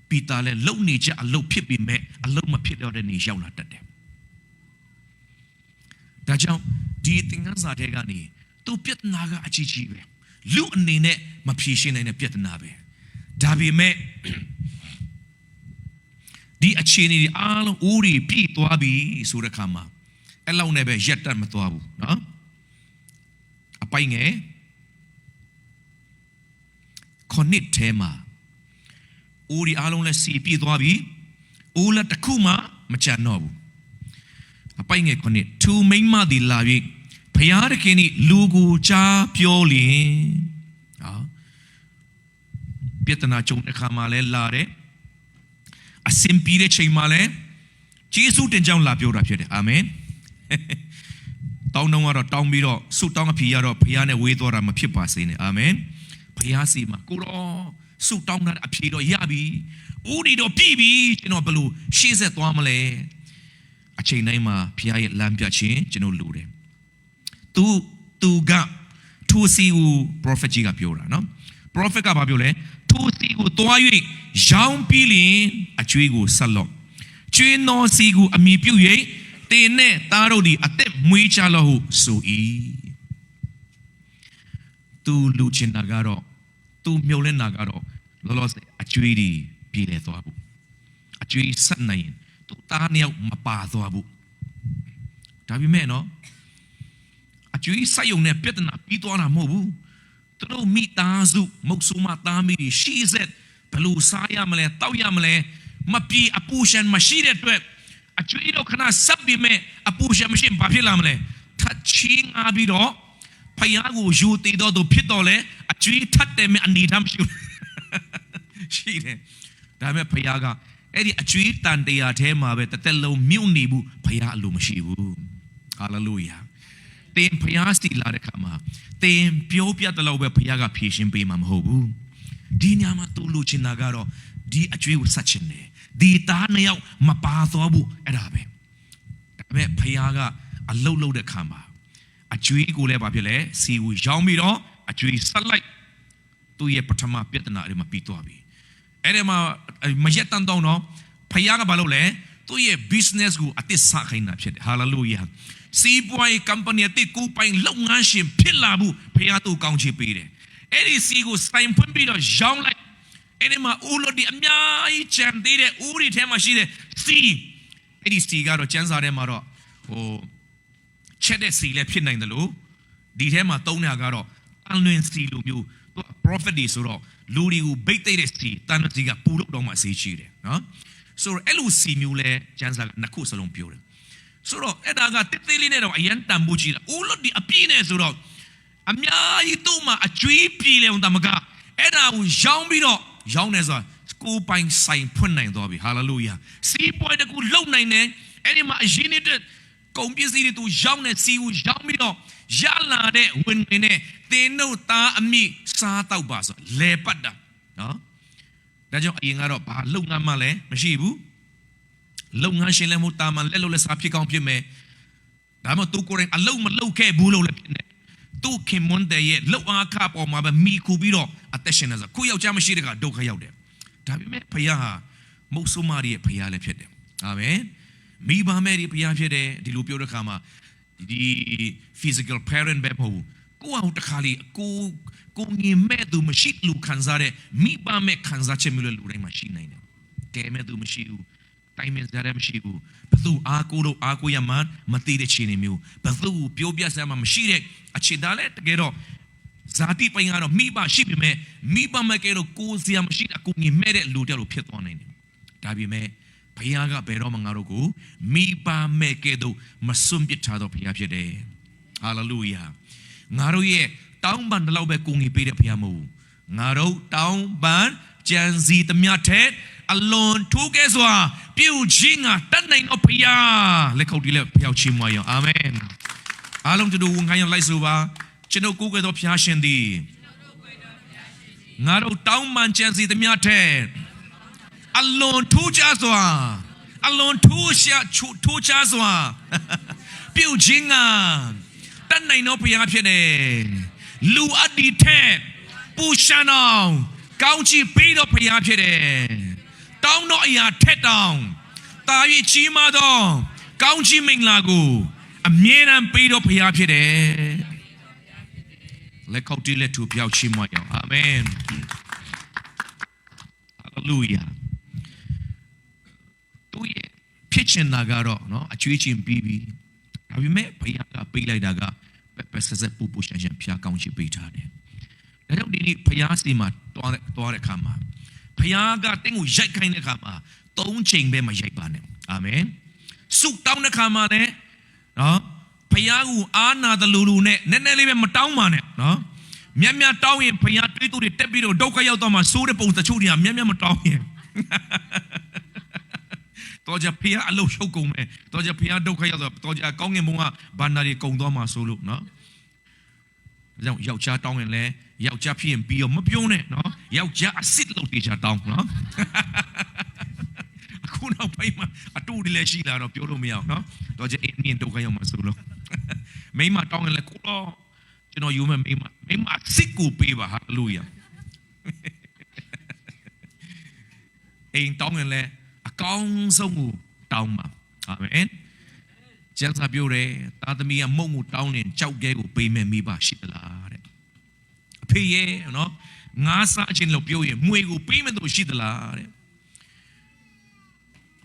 ပိတာလည်းလုံနေချက်အလုပ်ဖြစ်ပြီးမဲ့အလုပ်မဖြစ်တော့တဲ့နေရောက်လာတတ်တယ်ဒါကြောင့်ဒီသင်္ကန်းစာထဲကနေသူပြဿနာကအကြီးကြီးပဲလူအနေနဲ့မဖြေရှင်းနိုင်တဲ့ပြဿနာပဲဒါပေမဲ့ဒီအခြေအနေတွေအားလုံးဦးတွေပြည့်သွားပြီဆိုတဲ့အခါမှာအဲ့လောက်နဲ့ပဲရက်တက်မသွားဘူးနော်အပိုင်ငယ်ခொနစ်ထဲမှာဦးတွေအားလုံးလည်းစီပြည့်သွားပြီဦးလည်းတစ်ခုမှမချန်တော့ဘူးအပိုင်ငယ်ခொနစ်သူမိမဒီလာပြီးဘုရားသခင်ဤလူကိုကြားပြောလင်ပြဿနာကြုံတဲ့ခါမှာလည်းလာတယ်အစင်ပြေတဲ့ချိန်မှာလည်းယေရှုတင်ကြောင်းလာပြောတာဖြစ်တယ်အာမင်တောင်းကတော့တောင်းပြီးတော့ဆုတောင်းအဖြေရတော့ဘုရားနဲ့ဝေးသွားတာမဖြစ်ပါစေနဲ့အာမင်ဘုရားစီမှာကိုရောဆုတောင်းတဲ့အဖြေတော့ရပြီဦးဒီတော့ပြီပြီကျွန်တော်ဘယ်လိုရှေ့ဆက်သွားမလဲအချိန်တိုင်းမှာဘုရားရဲ့လမ်းပြခြင်းကျွန်တော်လိုတယ်သူကထိုစီကို prophet ကြီးကပြောတာနော် prophet ကဘာပြောလဲထိုစီကိုတွား၍ရောင်းပြီးလင်အကျွေးကိုဆက်လော့ကျွေးတော်စီကိုအမိပြု၍တင်နဲ့သားတို့သည်အသက်မွေးချလော့ဟုဆို၏သူလူချင်းနာကတော့သူမြုံလဲနာကတော့လောလောဆယ်အကျွေးတွေပြည်လဲသွားဘူးအကျွေးဆက်နိုင်ရင်သူသားနှစ်ယောက်မပါသွားဘူးဒါပေမဲ့နော်အကျွေးဆက်ယုံနဲ့ပြဿနာပြီးသွားတာမဟုတ်ဘူးသူတို့မိသားစုမုတ်ဆိုးမသားမိတွေရှိဆက်ဘလို့စားရမလဲတောက်ရမလဲမပြေအပူရှင်မရှိတဲ့အတွက်အကျွေးတော့ခဏဆက်ပြီးမဲ့အပူရှင်မရှိဘာဖြစ်လာမလဲထချင်းငါပြီးတော့ဖယားကိုယူတည်တော့သူဖြစ်တော့လေအကျွေးထတ်တယ်မဲ့အနေထားမရှိဘူးရှိတယ်ဒါပေမဲ့ဖယားကအဲ့ဒီအကျွေးတန်တရားထဲမှာပဲတစ်သက်လုံးမြုပ်နေဘူးဖယားအလိုမရှိဘူးဟာလေလုယာတင်ဖယားစီလာတဲ့ခါမှာတင်ပြောပြတဲ့လောက်ပဲဖယားကဖြေရှင်းပေးမှာမဟုတ်ဘူးဒီညမှာသူ့လူချင်းနာကတော့ဒီအကျွေးကိုဆက်ချင်တယ်ဒီသားနှစ်ယောက်မပါသွားဘူးအဲ့ဒါပဲဒါ မဲ့ဖယားကအလုတ်လုတ်တဲ့ခါမှာအကျွေးကိုလည်းဘာဖြစ်လဲစီကိုရောင်းပြီးတော့အကျွေးဆက်လိုက်သူ့ရဲ့ပထမပြဿနာတွေမှာပြီးသွားပြီအဲ့ဒီမှာမရက်တန်တော့နော်ဖယားကဘာလုပ်လဲသူ့ရဲ့ business ကိုအသစ်စခိုင်းတာဖြစ်တယ် hallelujah စီးပွားရေး company အသစ်ကိုပိုင်လုပ်ငန်းရှင်ဖြစ်လာဘူးဖယားသူ့ကောင်းချီးပေးတယ်အဲ့ဒီစီကိုစိုင်ဖွင့်ပြီးတော့ရောင်းလိုက်အဲ့ဒီမှာဦးလို့ဒီအများကြီးကြံသေးတဲ့ဦးတွေထဲမှာရှိတဲ့စီအဲ့ဒီစီကတော့ကျန်းစာထဲမှာတော့ချက်တဲ့စီလည်းဖြစ်နိုင်တယ်လို့ဒီထဲမှာသုံးတာကတော့အလွင်စီလိုမျိုးသူက prophet တွေဆိုတော့လူတွေကိုဗိတ်သိတဲ့စီတန်တဲ့စီကပူလို့တော့မှအစေးရှိတယ်နော်ဆိုတော့အဲ့လိုစီမျိုးလဲကျန်းစာကနှစ်ခုစလုံးပြောတယ်ဆိုတော့အဲ့ဒါကတိတိလေးနဲ့တော့အရန်တန်ဖို့ကြီးတာဦးလို့ဒီအပြည့်နဲ့ဆိုတော့အများကြီးသူ့မှာအကျွေးပြေလဲအောင်တမကအဲ့ဒါကိုရောင်းပြီးတော့ရောင်းနေဆိုကိုပိုင်ဆိုင်ဖွင့်နိုင်သွားပြီဟာလေလုယာစီးပွားတကူလုံနိုင်တယ်အဲ့ဒီမှာအရင်နေတဲ့ကုန်ပစ္စည်းတွေသူရောင်းနေစီကိုရောင်းပြီးတော့ရလာတဲ့ဝင်နေနဲ့တင်းတို့သားအမိစားတော့ပါဆိုလဲပတ်တာနော်ဒါကြောင့်အရင်ကတော့ဘာလုပ်ငန်းမှလည်းမရှိဘူးလုပ်ငန်းရှင်လည်းမဟုတ်တာမှလက်လို့လည်းစားဖြစ်ကောင်းဖြစ်မယ်ဒါမှမဟုတ်သူကိုယ်တိုင်အလုပ်မလုပ်ခဲ့ဘူးလို့လည်းဖြစ်နေသူခင်မွန်းတဲ့ရဲ့လောက်အားခပေါ်မှာပဲမိကူပြီးတော့အသက်ရှင်နေဆိုကိုယောက်ျားမရှိတဲ့ကဒုက္ခရောက်တယ်ဒါပေမဲ့ဖခင်ဟာမုတ်ဆိုးမရဲ့ဖခင်လည်းဖြစ်တယ်အာမင်မိဘမဲ့ဒီဖခင်ဖြစ်တယ်ဒီလိုပြောတဲ့အခါမှာဒီ physical parent ပဲမဟုတ်ဘူးကိုယ့်ဟာတခါလေကိုငင်မဲ့သူမရှိလူခံစားတဲ့မိဘမဲ့ခံစားချက်မျိုးလည်းလူတိုင်းမှာရှိနိုင်တယ်ကဲမဲ့သူမရှိဘူးတိုင်မင်စားရမရှိဘူးဘသူအားကိုလို့အားကိုရမှမသိတဲ့ခြေနေမျိုးဘသူပြောပြစမ်းမှမရှိတဲ့အခြေဒါလည်းတကယ်တော့ဇာတိပိုင်းကတော့မိဘရှိပေမဲ့မိဘမကဲတော့ကိုယ်စရာမရှိအကူငင်မဲ့တဲ့လူတယောက်လိုဖြစ်သွားနိုင်တယ်ဒါပေမဲ့ဘုရားကဘယ်တော့မှငါတို့ကိုမိဘမဲ့ကဲတော့မစွန့်ပစ်ထားတော့ဘုရားဖြစ်တယ်ဟာလေလုယာငါတို့ရဲ့တောင်းပန်တလောက်ပဲကိုငင်ပေးတဲ့ဘုရားမဟုတ်ဘူးငါတို့တောင်းပန်ကြံစီသမျှတဲ့အလွန်ထူးကဲစွာပြုခြင်းကတတ်နိုင်တော့ဘုရားလက်ခုပ်တီးလက်ဖျောက်ချီးမွမ်းရအောင်အာမင်အားလုံးတို့ဝန်ခံရလိုက်ဆိုပါကျွန်တော်ကိုယ်ကတော်ဘုရားရှင်သည်ငါတို့တောင်းပန်ကြံစီသမျှတဲ့အလွန်ထူးခြားစွာအလွန်ထူးခြားစွာပြုခြင်းကတတ်နိုင်တော့ဘုရားဖြစ်တယ်လူအပ်ဒီတဲ့ပူရှာအောင်ကောင်းချီးပေးတော့ဘုရားဖြစ်တယ်တောင်းတော့အရာထက်တောင်းတာ၍ကြီးမားသောကောင်းချီးမင်္ဂလာကိုအမြဲတမ်းပေးတော့ဘုရားဖြစ်တယ်လက်ခေါက်တီးလက်ထူပြောက်ချီးမွမ်းရအောင်အာမင်ဟာလေလုယာသူရဲ့ဖြစ်ချင်တာကတော့နော်အကျွေးချင်းပြီးပြီဒါပေမဲ့ဘုရားကပေးလိုက်တာကပစစပူပူရှန်ရှန်ဖျားကောင်းချီးပေးထားတယ်ဒါကြောင့်ဒီနေ့ဘုရားစီမှာတွားတဲ့အခါမှာဘုရားကတင်းကိုရိုက်ခိုင်းတဲ့အခါမှာ3ချိန်ပဲမရိုက်ပါနဲ့အာမင်ဆုတောင်းတဲ့အခါမှာလည်းနော်ဘုရားကိုအားနာတယ်လူနဲ့နည်းနည်းလေးပဲမတောင်းပါနဲ့နော်မြတ်မြတ်တောင်းရင်ဘုရားတွေးတူတွေတက်ပြီးတော့ဒုက္ခရောက်တော့မှစိုးတဲ့ပုံစံချို့တွေကမြတ်မြတ်မတောင်းရင်တော့ကြဘုရားအလုရှုပ်ကုန်မယ်တော့ကြဘုရားဒုက္ခရောက်တော့ကြကောင်းငင်ဘုံကဘာနာတွေကုန်သွားမှဆိုလို့နော်ဒါကြောင့်ယောက်ျားတောင်းရင်လည်းယောက်ျားဖြစ်ရင်ပြီးတော့မပြုံးနဲ့နော်ယောက်ျားအစ်စ်လို့တေချာတောင်းနော်အခုနောက်ပိုင်းမှာအတူတည်းလည်းရှိလာတော့ပြောလို့မရအောင်နော်တော့ကျအင်းမြင်ဒုက္ခရောက်မှဆိုလို့မိမတောင်းရင်လည်းကိုတော့ကျွန်တော်ယူမယ်မိမစစ်ကိုပေးပါဟာလေလုယာအိမ်တောင်းရင်လည်းအကောင်းဆုံးကိုတောင်းပါအာမင်ကျမ်းစာပြောတယ်သားသမီးကမုံကိုတောင်းရင်ကြောက်ခဲကိုပေးမယ်မိဘရှိသလားတဲ့အဖေရဲ့နော်ငါးစားခြင်းလို့ပြောရင်မွေကိုပေးမယ်လို့ရှိသလားတဲ့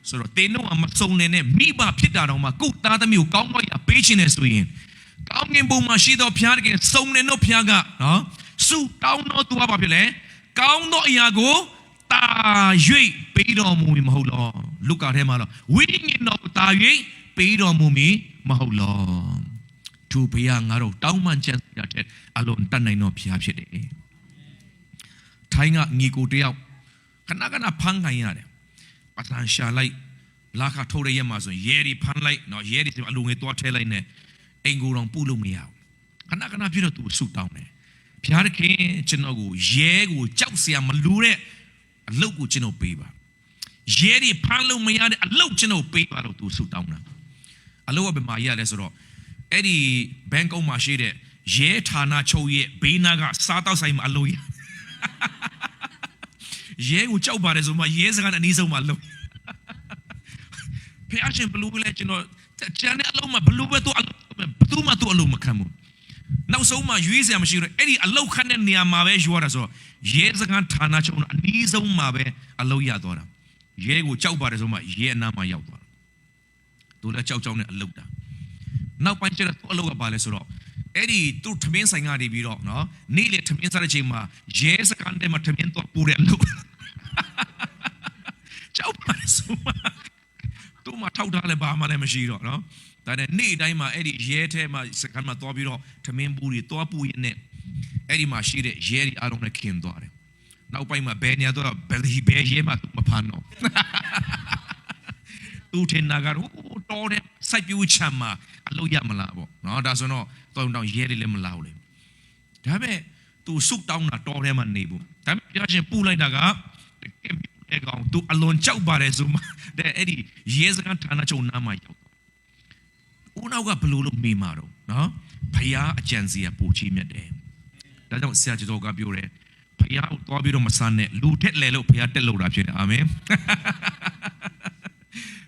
ဆိုတော့တင်းတို့ကမစုံနဲ့မိဘဖြစ်တာတော့မှကိုသားသမီးကိုကောင်းတော့ရပေးခြင်းနဲ့ဆိုရင်ကောင်းငင်ဘုံမှာရှိသောဘုရားတကယ်စုံနေတော့ဘုရားကနော်စုတောင်းတော့သူကဘာဖြစ်လဲကောင်းသောအရာကိုတာ၍ပေးတော်မူမည်မဟုတ်လောလုကာထဲမှာတော့ဝိညာဉ်တော်တာ၍ပေးတော်မူမည်မဟုတ်လောသူဘုရားငါတို့တောင်းမှန်ချက်တဲ့အလွန်တတ်နိုင်သောဘုရားဖြစ်တယ်ထိုင်းကညီကိုတယောက်ခဏဖမ်းခံရတယ်ပတ်စံရှာလိုက်လာခထုတ်ရရမှာဆိုရဲဒီဖမ်းလိုက်နော်ရဲဒီအလူငယ်သွားထဲလိုက်နဲ့အိမ်ကိုယ်တော်ပုလို့မရဘူးခဏပြတော့သူဆုတောင်းတယ်ဘုရားသခင်ကျွန်တော်ကိုရဲကိုကြောက်စရာမလိုတဲ့အလုပ်ကိုကျွန်တော်ပေးပါရဲဒီဖမ်းလို့မရတဲ့အလုပ်ကျွန်တော်ပေးပါလို့သူဆုတောင်းတာ အလုပ်ကဘယ်မှာရလဲဆိုတော့အဲ့ဒီဘန်ကောက်မှာရှိတဲ့ရဲဌာနချုပ်ရဲ့ဘေးနားကစားတောက်ဆိုင်မှာအလုပ်ရရဲကိုကြောက်ပါတယ်ဆိုမှရဲစကားနဲ့အနည်းဆုံးမှာလုပ်ဖះရှင်ဘလူးလဲကျွန်တော်ကျန်တဲ့အလုပ်မှာဘလူးပဲသူ့အလုပ်ဘသူမှသူ့အလုပ်မခံဘူးနောက်ဆုံးမှရွေးစရာမရှိတော့အဲ့ဒီအလုပ်ခန့်တဲ့နေရာမှာပဲယူရတာဆိုတော့ရဲစကားဌာနချုပ်အနည်းဆုံးမှာပဲအလုပ်ရသွားတာရဲကိုကြောက်ပါတယ်ဆိုမှရဲအနားမှာရောက်သွားတာသူလည်းကြောက်နဲ့အလုပ်တာနောက်ပိုင်းကျတော့သူ့အလုပ်ကပါလဲဆိုတော့အဲ့ဒီသူ့ထမင်းဆိုင်ကနေပြီးတော့နော်နေ့လေထမင်းစားတဲ့ချိန်မှာရဲစကားတဲ့မှာထမင်းတော့ပူတဲ့အလုပ်ကြောက်ပါဆိုမှသူ့မှာထောက်ထားလဲဘာမှလည်းမရှိတော့နော်ဒါနဲ့နေ့တိုင်းမှာအဲ့ဒီရဲထဲမှာစကားမှာသွားပြီးတော့ထမင်းပူတွေသွားပူရင်းနဲ့အဲ့ဒီမှာရှိတဲ့ရဲတွေအားလုံးနဲ့ခင်သွားတယ်နောက်ပိုင်းမှာဘယ်နေရာတော့ဘယ်ရဲမှာသူမဖမ်းတော့သူထင်တာကတော့တော်တဲ့စိုက်ပျိုးချမ်းမှာအလုပ်ရမလားပေါ့နော်ဒါဆိုတော့တောင်းရဲတွေလည်းမလာဘူးလေဒါပေမဲ့သူစုတောင်းတာတော်ထဲမှာနေဘူးဒါပေမဲ့ပြောချင်းပူလိုက်တာကတကယ်တဲ့ကောင်သူအလွန်ကြောက်ပါတယ်ဆိုမှတဲ့အဲ့ဒီရဲစခန်းဌာနချုပ်နားမှာရောက်ဦးနောက်ကဘလို့လို့မေးမှာတော့နော်ဖယားအကြံစီကပိုချီးမြတ်တယ်ဒါကြောင့်ဆရာကျော်ကပြောတယ်ဖယားကိုသွားပြီးတော့မဆန်းနဲ့လူထက်လဲလို့ဖယားတက်လို့တာဖြစ်တယ်အာမင်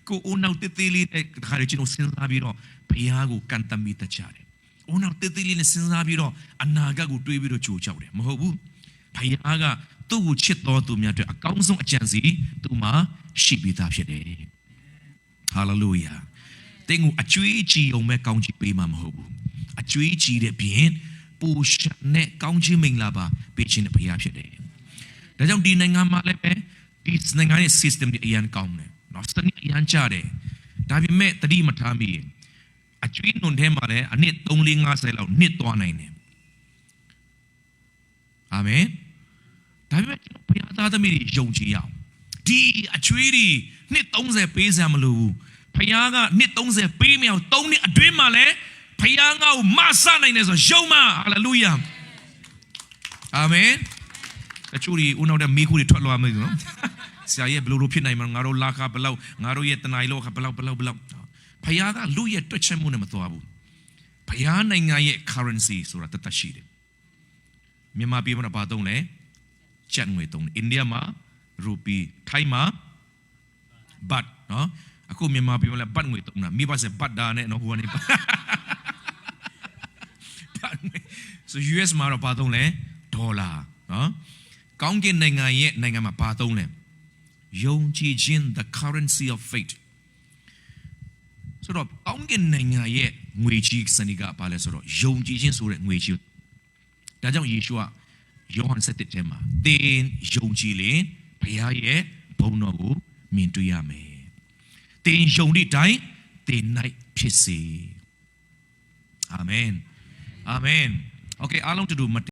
ကိုဦးနောက်တေးသေးလေးတဲ့ခါရကျွန်တော်စဉ်းစားပြီးတော့ဖယားကိုကန်တမီတချတယ်ဦးနောက်တေးသေးလေးနဲ့စဉ်းစားပြီးတော့အနာဂတ်ကိုတွေးပြီးတော့ကြိုကြောက်တယ်မဟုတ်ဘူးဖယားကသူ့ကိုချစ်တော်သူများအတွက်အကောင်းဆုံးအကြံစီသူ့မှာရှိပြီးသားဖြစ်တယ်ဟာလေလုယာတင်ကိုအကျွေးကြည်အောင်မဲ့ကောင်းချီးပေးမှာမဟုတ်ဘူးအကျွေးကြည်တဲ့ပြင်ပူရှာနဲ့ကောင်းချီးမင်္ဂလာပါပေးခြင်းတဲ့ဘုရားဖြစ်တယ်ဒါကြောင့်ဒီနိုင်ငံမှာလည်းပဲဒီနိုင်ငံရဲ့ system တွေအရန်ကောင်းတယ်နော်စနစ်အရန်ကြတယ်ဒါပေမဲ့တတိမထားမိအကျွေးနုံထဲမှာလည်းအနည်း3 4 50လောက်နှစ်သွားနိုင်တယ်အာမင်ဒါပေမဲ့ဘုရားသားသမီးတွေယုံကြည်ရအောင်ဒီအကျွေးတွေနှစ်30ပေးစရာမလိုဘူးဖယားကနှစ်30ပေးမြောက်3နှစ်အတွင်းမှာလဲဖယားငါ့ကိုမဆနိုင်တယ်ဆိုယုံမဟာလေလုယာအာမင်တချို့ဒီဦးနောက်တဲ့မိခုတွေထွက်လာမယ်နော်ဆရာရဲ့ဘယ်လိုဖြစ်နိုင်မလဲငါတို့လာခဘလောက်ငါတို့ရဲ့တနိုင်လောကဘလောက်ဖယားကလူရဲ့တွက်ချက်မှုနဲ့မသွားဘူးဖယားနိုင်ငံရဲ့ currency ဆိုတာတတ်ရှိတယ်မြန်မာပြည်မှာဘာသုံးလဲကျပ်ငွေသုံးတယ်အိန္ဒိယမှာရူပီထိုင်းမှာဘတ်နော်အခုမြန်မာပြည်မှာလည်းဘတ်ငွေသုံးတာမိဘဆက်ဘတ်ဒါနဲ့နော်ဟိုကနေဘတ်ဆို US မှာတော့ဘာသုံးလဲဒေါ်လာနော်ကောင်းကင်နိုင်ငံမှာဘာသုံးလဲယုံကြည်ခြင်း the currency of faith ဆိုတော့ကောင်းကင်နိုင်ငံရဲ့ငွေကြီးစနစ်ကဘာလဲဆိုတော့ယုံကြည်ခြင်းဆိုတဲ့ငွေကြီးဒါကြောင့်ယေရှုကယောဟန်7ထဲမှာသင်ယုံကြည်ရင်ဘုရားရဲ့ဘုန်းတော်ကိုမြင်တွေ့ရမယ်သင်ယုံသည့်တိုင်သင်၌ဖြစ်စေအာမင်အာမင်โอเคအားလုံးတူတူ